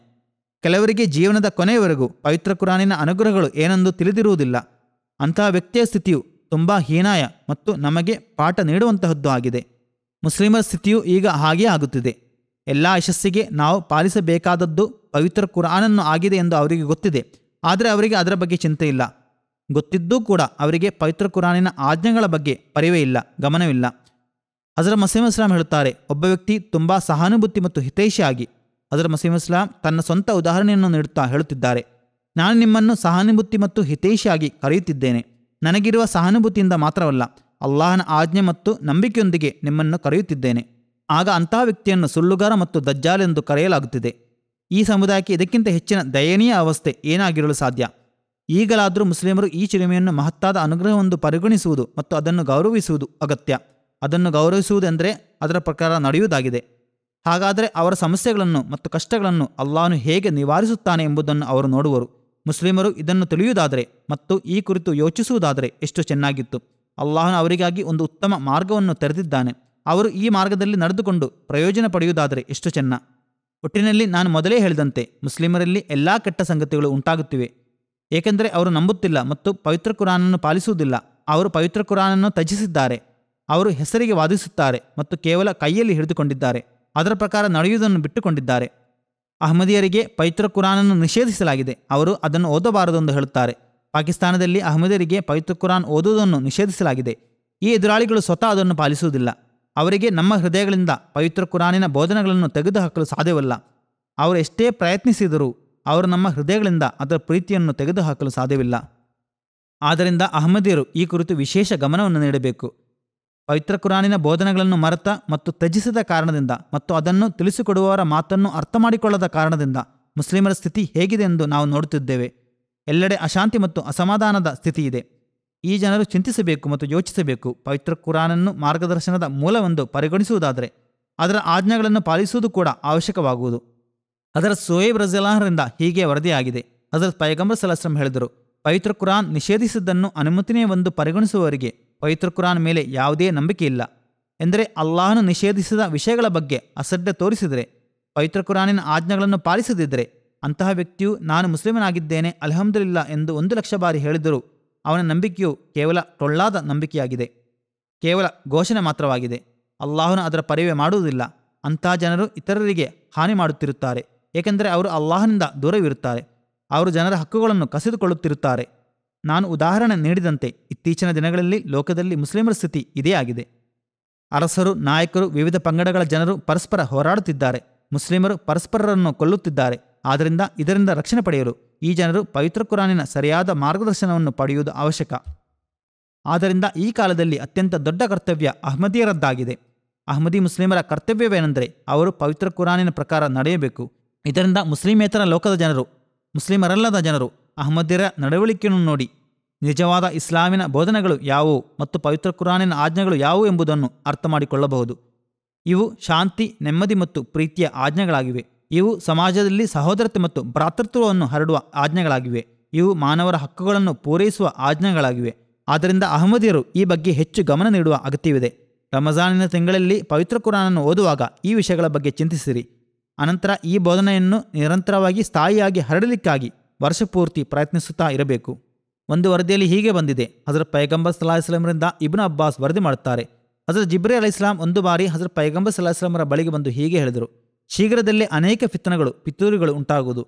ಕೆಲವರಿಗೆ ಜೀವನದ ಕೊನೆಯವರೆಗೂ ಪವಿತ್ರ ಕುರಾನಿನ ಅನುಗ್ರಹಗಳು ಏನೆಂದು ತಿಳಿದಿರುವುದಿಲ್ಲ. ಅಂತಹ ವ್ಯಕ್ತಿಯ ಸ್ಥಿತಿಯು ತುಂಬ ಹೀನಾಯ ಮತ್ತು ನಮಗೆ ಪಾಠ ನೀಡುವಂತಹದ್ದು ಆಗಿದೆ. ಮುಸ್ಲಿಮರ ಸ್ಥಿತಿಯು ಈಗ ಹಾಗೇ ಆಗುತ್ತಿದೆ. ಎಲ್ಲ ಯಶಸ್ಸಿಗೆ ನಾವು ಪಾಲಿಸಬೇಕಾದದ್ದು ಪವಿತ್ರ ಕುರಾನನ್ನು ಆಗಿದೆ ಎಂದು ಅವರಿಗೆ ಗೊತ್ತಿದೆ. ಆದರೆ ಅವರಿಗೆ ಅದರ ಬಗ್ಗೆ ಚಿಂತೆ ಇಲ್ಲ. ಗೊತ್ತಿದ್ದೂ ಕೂಡ ಅವರಿಗೆ ಪವಿತ್ರ ಕುರಾನಿನ ಆಜ್ಞೆಗಳ ಬಗ್ಗೆ ಪರಿವೇ ಇಲ್ಲ, ಗಮನವಿಲ್ಲ. ಹಜರತ್ ಮಸೀಹ್ ಇಸ್ಲಾಂ ಹೇಳುತ್ತಾರೆ, ಒಬ್ಬ ವ್ಯಕ್ತಿ ತುಂಬ ಸಹಾನುಭೂತಿ ಮತ್ತು ಹಿತೈಷಿಯಾಗಿ, ಹಜರತ್ ಮಸೀಹ್ ಇಸ್ಲಾಂ ತನ್ನ ಸ್ವಂತ ಉದಾಹರಣೆಯನ್ನು ನೀಡುತ್ತಾ ಹೇಳುತ್ತಿದ್ದಾರೆ, ನಾನು ನಿಮ್ಮನ್ನು ಸಹಾನುಭೂತಿ ಮತ್ತು ಹಿತೈಷಿಯಾಗಿ ಕರೆಯುತ್ತಿದ್ದೇನೆ. ನನಗಿರುವ ಸಹಾನುಭೂತಿಯಿಂದ ಮಾತ್ರವಲ್ಲ, ಅಲ್ಲಾಹನ ಆಜ್ಞೆ ಮತ್ತು ನಂಬಿಕೆಯೊಂದಿಗೆ ನಿಮ್ಮನ್ನು ಕರೆಯುತ್ತಿದ್ದೇನೆ. ಆಗ ಅಂತಹ ವ್ಯಕ್ತಿಯನ್ನು ಸುಳ್ಳುಗಾರ ಮತ್ತು ದಜ್ಜಾಲ್ ಎಂದು ಕರೆಯಲಾಗುತ್ತಿದೆ. ಈ ಸಮುದಾಯಕ್ಕೆ ಇದಕ್ಕಿಂತ ಹೆಚ್ಚಿನ ದಯನೀಯ ಅವಸ್ಥೆ ಏನಾಗಿರಲು ಸಾಧ್ಯ? ಈಗಲಾದರೂ ಮುಸ್ಲಿಮರು ಈ ಚಿಲುಮೆಯನ್ನು ಮಹತ್ತಾದ ಅನುಗ್ರಹವೆಂದು ಪರಿಗಣಿಸುವುದು ಮತ್ತು ಅದನ್ನು ಗೌರವಿಸುವುದು ಅಗತ್ಯ. ಅದನ್ನು ಗೌರವಿಸುವುದೆಂದರೆ ಅದರ ಪ್ರಕಾರ ನಡೆಯುವುದಾಗಿದೆ. ಹಾಗಾದರೆ ಅವರ ಸಮಸ್ಯೆಗಳನ್ನು ಮತ್ತು ಕಷ್ಟಗಳನ್ನು ಅಲ್ಲಾಹನು ಹೇಗೆ ನಿವಾರಿಸುತ್ತಾನೆ ಎಂಬುದನ್ನು ಅವರು ನೋಡುವರು. ಮುಸ್ಲಿಮರು ಇದನ್ನು ತಿಳಿಯುವುದಾದರೆ ಮತ್ತು ಈ ಕುರಿತು ಯೋಚಿಸುವುದಾದರೆ ಎಷ್ಟು ಚೆನ್ನಾಗಿತ್ತು. ಅಲ್ಲಾಹನು ಅವರಿಗಾಗಿ ಒಂದು ಉತ್ತಮ ಮಾರ್ಗವನ್ನು ತೆರೆದಿದ್ದಾನೆ. ಅವರು ಈ ಮಾರ್ಗದಲ್ಲಿ ನಡೆದುಕೊಂಡು ಪ್ರಯೋಜನ ಪಡೆಯುವುದಾದರೆ ಎಷ್ಟು ಚೆನ್ನ. ಒಟ್ಟಿನಲ್ಲಿ ನಾನು ಮೊದಲೇ ಹೇಳಿದಂತೆ ಮುಸ್ಲಿಮರಲ್ಲಿ ಎಲ್ಲ ಕೆಟ್ಟ ಸಂಗತಿಗಳು ಉಂಟಾಗುತ್ತಿವೆ. ಏಕೆಂದರೆ ಅವರು ನಂಬುತ್ತಿಲ್ಲ ಮತ್ತು ಪವಿತ್ರ ಕುರಾನನ್ನು ಪಾಲಿಸುವುದಿಲ್ಲ. ಅವರು ಪವಿತ್ರ ಕುರಾನನ್ನು ತ್ಯಜಿಸಿದ್ದಾರೆ. ಅವರು ಹೆಸರಿಗೆ ವಾದಿಸುತ್ತಾರೆ ಮತ್ತು ಕೇವಲ ಕೈಯಲ್ಲಿ ಹಿಡಿದುಕೊಂಡಿದ್ದಾರೆ. ಅದರ ಪ್ರಕಾರ ನಡೆಯುವುದನ್ನು ಬಿಟ್ಟುಕೊಂಡಿದ್ದಾರೆ. ಅಹಮದಿಯರಿಗೆ ಪವಿತ್ರ ಕುರಾನನ್ನು ನಿಷೇಧಿಸಲಾಗಿದೆ. ಅವರು ಅದನ್ನು ಓದಬಾರದೆಂದು ಹೇಳುತ್ತಾರೆ. ಪಾಕಿಸ್ತಾನದಲ್ಲಿ ಅಹಮದಿಯರಿಗೆ ಪವಿತ್ರ ಕುರಾನ್ ಓದುವುದನ್ನು ನಿಷೇಧಿಸಲಾಗಿದೆ. ಈ ಎದುರಾಳಿಗಳು ಸ್ವತಃ ಅದನ್ನು ಪಾಲಿಸುವುದಿಲ್ಲ. ಅವರಿಗೆ ನಮ್ಮ ಹೃದಯಗಳಿಂದ ಪವಿತ್ರ ಕುರಾನಿನ ಬೋಧನೆಗಳನ್ನು ತೆಗೆದುಹಾಕಲು ಸಾಧ್ಯವಿಲ್ಲ. ಅವರು ಎಷ್ಟೇ ಪ್ರಯತ್ನಿಸಿದರೂ ಅವರು ನಮ್ಮ ಹೃದಯಗಳಿಂದ ಅದರ ಪ್ರೀತಿಯನ್ನು ತೆಗೆದುಹಾಕಲು ಸಾಧ್ಯವಿಲ್ಲ. ಆದ್ದರಿಂದ ಅಹಮದಿಯರು ಈ ಕುರಿತು ವಿಶೇಷ ಗಮನವನ್ನು ನೀಡಬೇಕು. ಪವಿತ್ರ ಕುರಾನಿನ ಬೋಧನೆಗಳನ್ನು ಮರೆತ ಮತ್ತು ತ್ಯಜಿಸಿದ ಕಾರಣದಿಂದ ಮತ್ತು ಅದನ್ನು ತಿಳಿಸಿಕೊಡುವವರ ಮಾತನ್ನು ಅರ್ಥ ಮಾಡಿಕೊಳ್ಳದ ಕಾರಣದಿಂದ ಮುಸ್ಲಿಮರ ಸ್ಥಿತಿ ಹೇಗಿದೆ ಎಂದು ನಾವು ನೋಡುತ್ತಿದ್ದೇವೆ. ಎಲ್ಲೆಡೆ ಅಶಾಂತಿ ಮತ್ತು ಅಸಮಾಧಾನದ ಸ್ಥಿತಿ ಇದೆ. ಈ ಜನರು ಚಿಂತಿಸಬೇಕು ಮತ್ತು ಯೋಚಿಸಬೇಕು. ಪವಿತ್ರ ಕುರಾನನ್ನು ಮಾರ್ಗದರ್ಶನದ ಮೂಲವೆಂದು ಪರಿಗಣಿಸುವುದಾದರೆ ಅದರ ಆಜ್ಞೆಗಳನ್ನು ಪಾಲಿಸುವುದು ಕೂಡ ಅವಶ್ಯಕವಾಗುವುದು. ಅದರ ಸೋಯೇಬ್ ರಜಲಾಹರಿಂದ ಹೀಗೆ ವರದಿಯಾಗಿದೆ. ಹಜರತ್ ಪೈಗಂಬರ್ ಸಲ್ಲಲ್ಲಾಹು ಹೇಳಿದರು, ಪವಿತ್ರ ಕುರಾನ್ ನಿಷೇಧಿಸಿದ್ದನ್ನು ಅನುಮತಿನೆಯೆಂದು ಪರಿಗಣಿಸುವವರಿಗೆ ಪವಿತ್ರ ಕುರಾನ್ ಮೇಲೆ ಯಾವುದೇ ನಂಬಿಕೆ ಇಲ್ಲ. ಎಂದರೆ ಅಲ್ಲಾಹನು ನಿಷೇಧಿಸಿದ ವಿಷಯಗಳ ಬಗ್ಗೆ ಅಸಡ್ಡೆ ತೋರಿಸಿದರೆ, ಪವಿತ್ರ ಕುರಾನಿನ ಆಜ್ಞೆಗಳನ್ನು ಪಾಲಿಸದಿದ್ದರೆ ಅಂತಹ ವ್ಯಕ್ತಿಯು ನಾನು ಮುಸ್ಲಿಮನಾಗಿದ್ದೇನೆ ಅಲ್ಹಮ್ದುಲಿಲ್ಲಾ ಎಂದು 1,00,000 ಬಾರಿ ಹೇಳಿದರೂ ಅವನ ನಂಬಿಕೆಯು ಕೇವಲ ಟೊಳ್ಳಾದ ನಂಬಿಕೆಯಾಗಿದೆ, ಕೇವಲ ಘೋಷಣೆ ಮಾತ್ರವಾಗಿದೆ. ಅಲ್ಲಾಹನು ಅದರ ಪರಿವೆ ಮಾಡುವುದಿಲ್ಲ. ಅಂತಹ ಜನರು ಇತರರಿಗೆ ಹಾನಿ ಮಾಡುತ್ತಿರುತ್ತಾರೆ, ಏಕೆಂದರೆ ಅವರು ಅಲ್ಲಾಹನಿಂದ ದೂರವಿರುತ್ತಾರೆ. ಅವರು ಜನರ ಹಕ್ಕುಗಳನ್ನು ಕಸಿದುಕೊಳ್ಳುತ್ತಿರುತ್ತಾರೆ. ನಾನು ಉದಾಹರಣೆ ನೀಡಿದಂತೆ ಇತ್ತೀಚಿನ ದಿನಗಳಲ್ಲಿ ಲೋಕದಲ್ಲಿ ಮುಸ್ಲಿಮರ ಸ್ಥಿತಿ ಇದೇ ಆಗಿದೆ. ಅರಸರು, ನಾಯಕರು, ವಿವಿಧ ಪಂಗಡಗಳ ಜನರು ಪರಸ್ಪರ ಹೋರಾಡುತ್ತಿದ್ದಾರೆ. ಮುಸ್ಲಿಮರು ಪರಸ್ಪರರನ್ನು ಕೊಲ್ಲುತ್ತಿದ್ದಾರೆ. ಆದ್ದರಿಂದ ಇದರಿಂದ ರಕ್ಷಣೆ ಪಡೆಯಲು ಈ ಜನರು ಪವಿತ್ರ ಕುರಾನಿನ ಸರಿಯಾದ ಮಾರ್ಗದರ್ಶನವನ್ನು ಪಡೆಯುವುದು ಅವಶ್ಯಕ. ಆದ್ದರಿಂದ ಈ ಕಾಲದಲ್ಲಿ ಅತ್ಯಂತ ದೊಡ್ಡ ಕರ್ತವ್ಯ ಅಹ್ಮದಿಯರದ್ದಾಗಿದೆ. ಅಹ್ಮದಿ ಮುಸ್ಲಿಮರ ಕರ್ತವ್ಯವೇನೆಂದರೆ ಅವರು ಪವಿತ್ರ ಕುರಾನಿನ ಪ್ರಕಾರ ನಡೆಯಬೇಕು. ಇದರಿಂದ ಮುಸ್ಲಿಮೇತರ ಲೋಕದ ಜನರು, ಮುಸ್ಲಿಮರಲ್ಲದ ಜನರು ಅಹ್ಮದಿಯರ ನಡವಳಿಕೆಯನ್ನು ನೋಡಿ ನಿಜವಾದ ಇಸ್ಲಾಮಿನ ಬೋಧನೆಗಳು ಯಾವುವು ಮತ್ತು ಪವಿತ್ರ ಕುರಾನಿನ ಆಜ್ಞೆಗಳು ಯಾವುವು ಎಂಬುದನ್ನು ಅರ್ಥ ಮಾಡಿಕೊಳ್ಳಬಹುದು. ಇವು ಶಾಂತಿ, ನೆಮ್ಮದಿ ಮತ್ತು ಪ್ರೀತಿಯ ಆಜ್ಞೆಗಳಾಗಿವೆ. ಇವು ಸಮಾಜದಲ್ಲಿ ಸಹೋದರತೆ ಮತ್ತು ಭ್ರಾತೃತ್ವವನ್ನು ಹರಡುವ ಆಜ್ಞೆಗಳಾಗಿವೆ. ಇವು ಮಾನವರ ಹಕ್ಕುಗಳನ್ನು ಪೂರೈಸುವ ಆಜ್ಞೆಗಳಾಗಿವೆ. ಆದ್ದರಿಂದ ಅಹ್ಮದಿಯರು ಈ ಬಗ್ಗೆ ಹೆಚ್ಚು ಗಮನ ನೀಡುವ ಅಗತ್ಯವಿದೆ. ರಮಜಾನಿನ ತಿಂಗಳಲ್ಲಿ ಪವಿತ್ರ ಕುರಾನನ್ನು ಓದುವಾಗ ಈ ವಿಷಯಗಳ ಬಗ್ಗೆ ಚಿಂತಿಸಿರಿ. ಅನಂತರ ಈ ಬೋಧನೆಯನ್ನು ನಿರಂತರವಾಗಿ ಸ್ಥಾಯಿಯಾಗಿ ಹರಡಲಿಕ್ಕಾಗಿ ವರ್ಷಪೂರ್ತಿ ಪ್ರಯತ್ನಿಸುತ್ತಾ ಇರಬೇಕು. ಒಂದು ವರದಿಯಲ್ಲಿ ಹೀಗೆ ಬಂದಿದೆ. ಹಜರತ್ ಪೈಗಂಬರ್ ಸಲ್ಲಲ್ಲಾಹು ಅಲೈಹಿ ವಸಲ್ಲಂರಿಂದ ಇಬ್ನ್ ಅಬ್ಬಾಸ್ ವರದಿ ಮಾಡುತ್ತಾರೆ. ಹಜರತ್ ಜಿಬ್ರೀಲ್ ಅಲೈಹಿಸ್ಸಲಾಂ ಒಂದು ಬಾರಿ ಹಜರತ್ ಪೈಗಂಬರ್ ಸಲ್ಲಲ್ಲಾಹು ಅಲೈಹಿ ವಸಲ್ಲಂರ ಬಳಿಗೆ ಬಂದು ಹೀಗೆ ಹೇಳಿದರು, ಶೀಘ್ರದಲ್ಲೇ ಅನೇಕ ಫಿತನಗಳು, ಪಿತೂರಿಗಳು ಉಂಟಾಗುವುದು.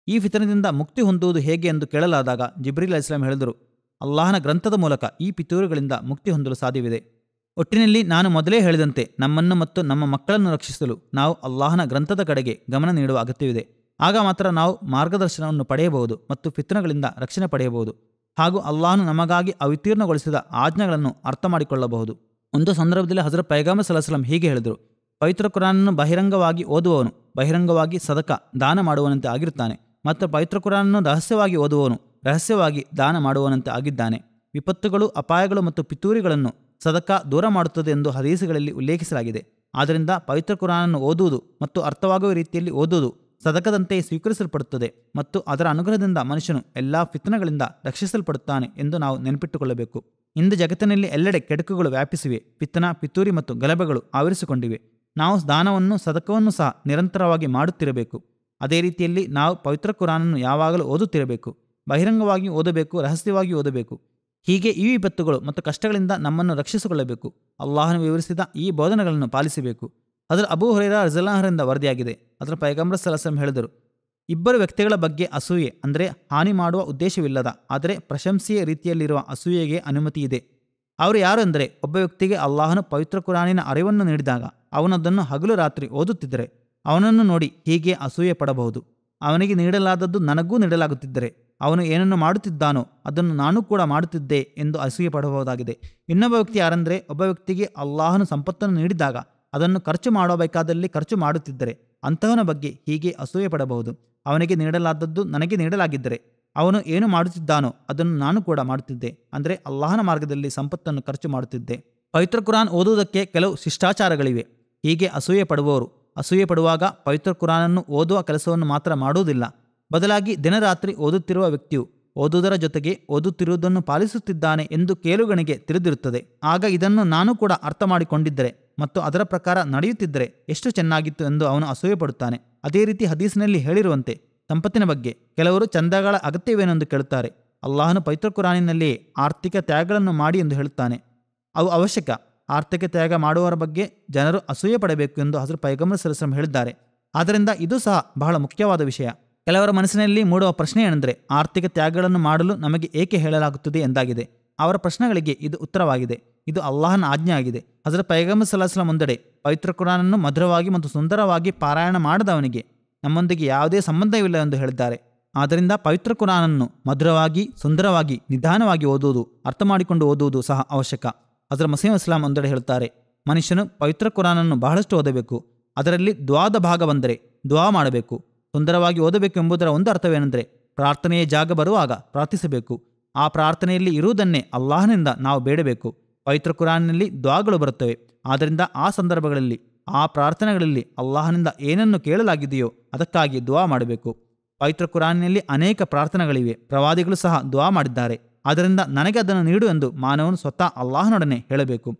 ಈ ಫಿತನದಿಂದ ಮುಕ್ತಿ ಹೊಂದುವುದು ಹೇಗೆ ಎಂದು ಕೇಳಲಾದಾಗ ಜಿಬ್ರೀಲ್ ಅಲೈಹಿಸ್ಸಲಾಂ ಹೇಳಿದರು, ಅಲ್ಲಾಹನ ಗ್ರಂಥದ ಮೂಲಕ ಈ ಪಿತೂರಿಗಳಿಂದ ಮುಕ್ತಿ ಹೊಂದಲು ಸಾಧ್ಯವಿದೆ. ಒಟ್ಟಿನಲ್ಲಿ ನಾನು ಮೊದಲೇ ಹೇಳಿದಂತೆ ನಮ್ಮನ್ನು ಮತ್ತು ನಮ್ಮ ಮಕ್ಕಳನ್ನು ರಕ್ಷಿಸಲು ನಾವು ಅಲ್ಲಾಹನ ಗ್ರಂಥದ ಕಡೆಗೆ ಗಮನ ನೀಡುವ ಅಗತ್ಯವಿದೆ. ಆಗ ಮಾತ್ರ ನಾವು ಮಾರ್ಗದರ್ಶನವನ್ನು ಪಡೆಯಬಹುದು ಮತ್ತು ಫಿತನಗಳಿಂದ ರಕ್ಷಣೆ ಪಡೆಯಬಹುದು. ಹಾಗೂ ಅಲ್ಲಾಹನು ನಮಗಾಗಿ ಅವತೀರ್ಣಗೊಳಿಸಿದ ಆಜ್ಞೆಗಳನ್ನು ಅರ್ಥ ಮಾಡಿಕೊಳ್ಳಬಹುದು. ಒಂದು ಸಂದರ್ಭದಲ್ಲಿ ಹಜರತ್ ಪೈಗಂಬರ್ ಸಲ್ಲಲ್ಲಾಹು ಅಲೈಹಿ ವಸಲ್ಲಂ ಹೀಗೆ ಹೇಳಿದರು, ಪವಿತ್ರ ಕುರಾನನ್ನು ಬಹಿರಂಗವಾಗಿ ಓದುವವನು ಬಹಿರಂಗವಾಗಿ ಸದಕ ದಾನ ಮಾಡುವವನಂತೆ ಆಗಿರುತ್ತಾನೆ ಮತ್ತು ಪವಿತ್ರ ಕುರಾನನ್ನು ರಹಸ್ಯವಾಗಿ ಓದುವವನು ರಹಸ್ಯವಾಗಿ ದಾನ ಮಾಡುವವನಂತೆ ಆಗಿದ್ದಾನೆ. ವಿಪತ್ತುಗಳು, ಅಪಾಯಗಳು ಮತ್ತು ಪಿತೂರಿಗಳನ್ನು ಸದಕ ದೂರ ಮಾಡುತ್ತದೆ ಎಂದು ಹದೀಸುಗಳಲ್ಲಿ ಉಲ್ಲೇಖಿಸಲಾಗಿದೆ. ಆದ್ದರಿಂದ ಪವಿತ್ರ ಕುರಾನನ್ನು ಓದುವುದು ಮತ್ತು ಅರ್ಥವಾಗುವ ರೀತಿಯಲ್ಲಿ ಓದುವುದು ಸದಕದಂತೆ ಸ್ವೀಕರಿಸಲ್ಪಡುತ್ತದೆ ಮತ್ತು ಅದರ ಅನುಗ್ರಹದಿಂದ ಮನುಷ್ಯನು ಎಲ್ಲಾ ಫಿತನಗಳಿಂದ ರಕ್ಷಿಸಲ್ಪಡುತ್ತಾನೆ ಎಂದು ನಾವು ನೆನಪಿಟ್ಟುಕೊಳ್ಳಬೇಕು. ಇಂದು ಜಗತ್ತಿನಲ್ಲಿ ಎಲ್ಲೆಡೆ ಕೆಡುಕುಗಳು ವ್ಯಾಪಿಸಿವೆ. ಫಿತನ, ಪಿತೂರಿ ಮತ್ತು ಗಲಭೆಗಳು ಆವರಿಸಿಕೊಂಡಿವೆ. ನಾವು ದಾನವನ್ನು, ಸದಕವನ್ನು ಸಹ ನಿರಂತರವಾಗಿ ಮಾಡುತ್ತಿರಬೇಕು. ಅದೇ ರೀತಿಯಲ್ಲಿ ನಾವು ಪವಿತ್ರ ಕುರಾನನ್ನು ಯಾವಾಗಲೂ ಓದುತ್ತಿರಬೇಕು. ಬಹಿರಂಗವಾಗಿ ಓದಬೇಕು, ರಹಸ್ಯವಾಗಿ ಓದಬೇಕು. ಹೀಗೆ ಈ ವಿಪತ್ತುಗಳು ಮತ್ತು ಕಷ್ಟಗಳಿಂದ ನಮ್ಮನ್ನು ರಕ್ಷಿಸಿಕೊಳ್ಳಬೇಕು. ಅಲ್ಲಾಹನು ವಿವರಿಸಿದ ಈ ಬೋಧನೆಗಳನ್ನು ಪಾಲಿಸಬೇಕು. ಅದರ ಅಬೂ ಹುರೈರಾ ರಜಲ್ಲಾಹರಿಂದ ವರದಿಯಾಗಿದೆ. ಅದರ ಪೈಗಂಬರ್ ಸಲ್ಲಲ್ಲಾಹು ಅಲೈಹಿ ವಸಲ್ಲಂ ಹೇಳಿದರು, ಇಬ್ಬರು ವ್ಯಕ್ತಿಗಳ ಬಗ್ಗೆ ಅಸೂಯೆ ಅಂದರೆ ಹಾನಿ ಮಾಡುವ ಉದ್ದೇಶವಿಲ್ಲದ ಆದರೆ ಪ್ರಶಂಸೆಯ ರೀತಿಯಲ್ಲಿರುವ ಅಸೂಯೆಗೆ ಅನುಮತಿ ಇದೆ. ಅವರು ಯಾರು ಎಂದರೆ, ಒಬ್ಬ ವ್ಯಕ್ತಿಗೆ ಅಲ್ಲಾಹನು ಪವಿತ್ರ ಕುರಾನಿನ ಅರಿವನ್ನು ನೀಡಿದಾಗ ಅವನದನ್ನು ಹಗಲು ರಾತ್ರಿ ಓದುತ್ತಿದ್ದರೆ ಅವನನ್ನು ನೋಡಿ ಹೀಗೆ ಅಸೂಯೆ ಪಡಬಹುದು. ಅವನಿಗೆ ನೀಡಲಾದದ್ದು ನನಗೂ ನೀಡಲಾಗುತ್ತಿದ್ದರೆ ಅವನು ಏನನ್ನು ಮಾಡುತ್ತಿದ್ದಾನೋ ಅದನ್ನು ನಾನು ಕೂಡ ಮಾಡುತ್ತಿದ್ದೆ ಎಂದು ಅಸೂಯೆ ಪಡಬಹುದಾಗಿದೆ. ಇನ್ನೊಬ್ಬ ವ್ಯಕ್ತಿ ಯಾರೆಂದರೆ, ಒಬ್ಬ ವ್ಯಕ್ತಿಗೆ ಅಲ್ಲಾಹನು ಸಂಪತ್ತನ್ನು ನೀಡಿದಾಗ ಅದನ್ನು ಖರ್ಚು ಮಾಡಬೇಕಾದಲ್ಲಿ ಖರ್ಚು ಮಾಡುತ್ತಿದ್ದರೆ ಅಂತಹವನ ಬಗ್ಗೆ ಹೀಗೆ ಅಸೂಯೆ ಪಡಬಹುದು. ಅವನಿಗೆ ನೀಡಲಾದದ್ದು ನನಗೆ ನೀಡಲಾಗಿದ್ದರೆ ಅವನು ಏನು ಮಾಡುತ್ತಿದ್ದಾನೋ ಅದನ್ನು ನಾನು ಕೂಡ ಮಾಡುತ್ತಿದ್ದೆ, ಅಂದರೆ ಅಲ್ಲಾಹನ ಮಾರ್ಗದಲ್ಲಿ ಸಂಪತ್ತನ್ನು ಖರ್ಚು ಮಾಡುತ್ತಿದ್ದೆ. ಪವಿತ್ರ ಕುರಾನ್ ಓದುವುದಕ್ಕೆ ಕೆಲವು ಶಿಷ್ಟಾಚಾರಗಳಿವೆ. ಹೀಗೆ ಅಸೂಯೆ ಪಡುವವರು ಅಸೂಯೆ ಪಡುವಾಗ ಪವಿತ್ರ ಕುರಾನನ್ನು ಓದುವ ಕೆಲಸವನ್ನು ಮಾತ್ರ ಮಾಡುವುದಿಲ್ಲ, ಬದಲಾಗಿ ದಿನರಾತ್ರಿ ಓದುತ್ತಿರುವ ವ್ಯಕ್ತಿಯು ಓದುವುದರ ಜೊತೆಗೆ ಓದುತ್ತಿರುವುದನ್ನು ಪಾಲಿಸುತ್ತಿದ್ದಾನೆ ಎಂದು ಕೇಳುಗನಿಗೆ ತಿಳಿದಿರುತ್ತದೆ. ಆಗ ಇದನ್ನು ನಾನು ಕೂಡ ಅರ್ಥ ಮಾಡಿಕೊಂಡಿದ್ದರೆ ಮತ್ತು ಅದರ ಪ್ರಕಾರ ನಡೆಯುತ್ತಿದ್ದರೆ ಎಷ್ಟು ಚೆನ್ನಾಗಿತ್ತು ಎಂದು ಅವನು ಅಸೂಯೆ ಪಡುತ್ತಾನೆ. ಅದೇ ರೀತಿ ಹದೀಸ್ನಲ್ಲಿ ಹೇಳಿರುವಂತೆ ಸಂಪತ್ತಿನ ಬಗ್ಗೆ ಕೆಲವರು ಚಂದಗಳ ಅಗತ್ಯವೇನೆಂದು ಕೇಳುತ್ತಾರೆ. ಅಲ್ಲಾಹನು ಪವಿತ್ರ ಕುರಾನಿನಲ್ಲಿಯೇ ಆರ್ಥಿಕ ತ್ಯಾಗಗಳನ್ನು ಮಾಡಿ ಎಂದು ಹೇಳುತ್ತಾನೆ. ಅವು ಅವಶ್ಯಕ. ಆರ್ಥಿಕ ತ್ಯಾಗ ಮಾಡುವವರ ಬಗ್ಗೆ ಜನರು ಅಸೂಯೆ ಪಡಬೇಕು ಎಂದು ಹಜರತ್ ಪೈಗಂಬರ್ ಸಲ್ಲಲ್ಲಾಹು ಅಲೈಹಿ ವಸಲ್ಲಂ ಹೇಳಿದ್ದಾರೆ. ಆದ್ದರಿಂದ ಇದು ಸಹ ಬಹಳ ಮುಖ್ಯವಾದ ವಿಷಯ. ಕೆಲವರ ಮನಸ್ಸಿನಲ್ಲಿ ಮೂಡುವ ಪ್ರಶ್ನೆ ಏನೆಂದರೆ, ಆರ್ಥಿಕ ತ್ಯಾಗಗಳನ್ನು ಮಾಡಲು ನಮಗೆ ಏಕೆ ಹೇಳಲಾಗುತ್ತದೆ ಎಂದಾಗಿದೆ. ಅವರ ಪ್ರಶ್ನೆಗಳಿಗೆ ಇದು ಉತ್ತರವಾಗಿದೆ. ಇದು ಅಲ್ಲಾಹನ ಆಜ್ಞೆ ಆಗಿದೆ. ಹಜರತ್ ಪೈಗಂಬರ್ ಸಲ್ಲಲ್ಲಾಹು ಅಲೈಹಿ ವಸಲ್ಲಂ ಒಂದೆಡೆ ಪವಿತ್ರ ಕುರಾನನ್ನು ಮಧುರವಾಗಿ ಮತ್ತು ಸುಂದರವಾಗಿ ಪಾರಾಯಣ ಮಾಡದವನಿಗೆ ನಮ್ಮೊಂದಿಗೆ ಯಾವುದೇ ಸಂಬಂಧವಿಲ್ಲ ಎಂದು ಹೇಳಿದ್ದಾರೆ. ಆದ್ದರಿಂದ ಪವಿತ್ರ ಕುರಾನನ್ನು ಮಧುರವಾಗಿ, ಸುಂದರವಾಗಿ, ನಿಧಾನವಾಗಿ ಓದುವುದು, ಅರ್ಥ ಮಾಡಿಕೊಂಡು ಓದುವುದು ಸಹ ಅವಶ್ಯಕ. ಹಜರತ್ ಮಸೀಹ್ ಇಸ್ಲಾಂ ಒಂದೆಡೆ ಹೇಳುತ್ತಾರೆ, ಮನುಷ್ಯನು ಪವಿತ್ರ ಕುರಾನನ್ನು ಬಹಳಷ್ಟು ಓದಬೇಕು. ಅದರಲ್ಲಿ ದುಆದ ಭಾಗ ಬಂದರೆ ದುಆ ಮಾಡಬೇಕು. ಸುಂದರವಾಗಿ ಓದಬೇಕು ಎಂಬುದರ ಒಂದು ಅರ್ಥವೇನೆಂದರೆ ಪ್ರಾರ್ಥನೆಯ ಜಾಗ ಬರುವಾಗ ಪ್ರಾರ್ಥಿಸಬೇಕು. ಆ ಪ್ರಾರ್ಥನೆಯಲ್ಲಿ ಇರುವುದನ್ನೇ ಅಲ್ಲಾಹನಿಂದ ನಾವು ಬೇಡಬೇಕು. ಪವಿತ್ರ ಕುರಾನಿನಲ್ಲಿ ದುಆಗಳು ಬರುತ್ತವೆ. ಆದ್ದರಿಂದ ಆ ಸಂದರ್ಭಗಳಲ್ಲಿ, ಆ ಪ್ರಾರ್ಥನೆಗಳಲ್ಲಿ ಅಲ್ಲಾಹನಿಂದ ಏನನ್ನು ಕೇಳಲಾಗಿದೆಯೋ ಅದಕ್ಕಾಗಿ ದುಆ ಮಾಡಬೇಕು. ಪವಿತ್ರ ಕುರಾನಿನಲ್ಲಿ ಅನೇಕ ಪ್ರಾರ್ಥನೆಗಳಿವೆ. ಪ್ರವಾದಿಗಳು ಸಹ ದುಆ ಮಾಡಿದ್ದಾರೆ. ಆದ್ದರಿಂದ ನನಗೆ ಅದನ್ನು ನೀಡು ಎಂದು ಮಾನವನು ಸ್ವತಃ ಅಲ್ಲಾಹನೊಡನೆ ಹೇಳಬೇಕು.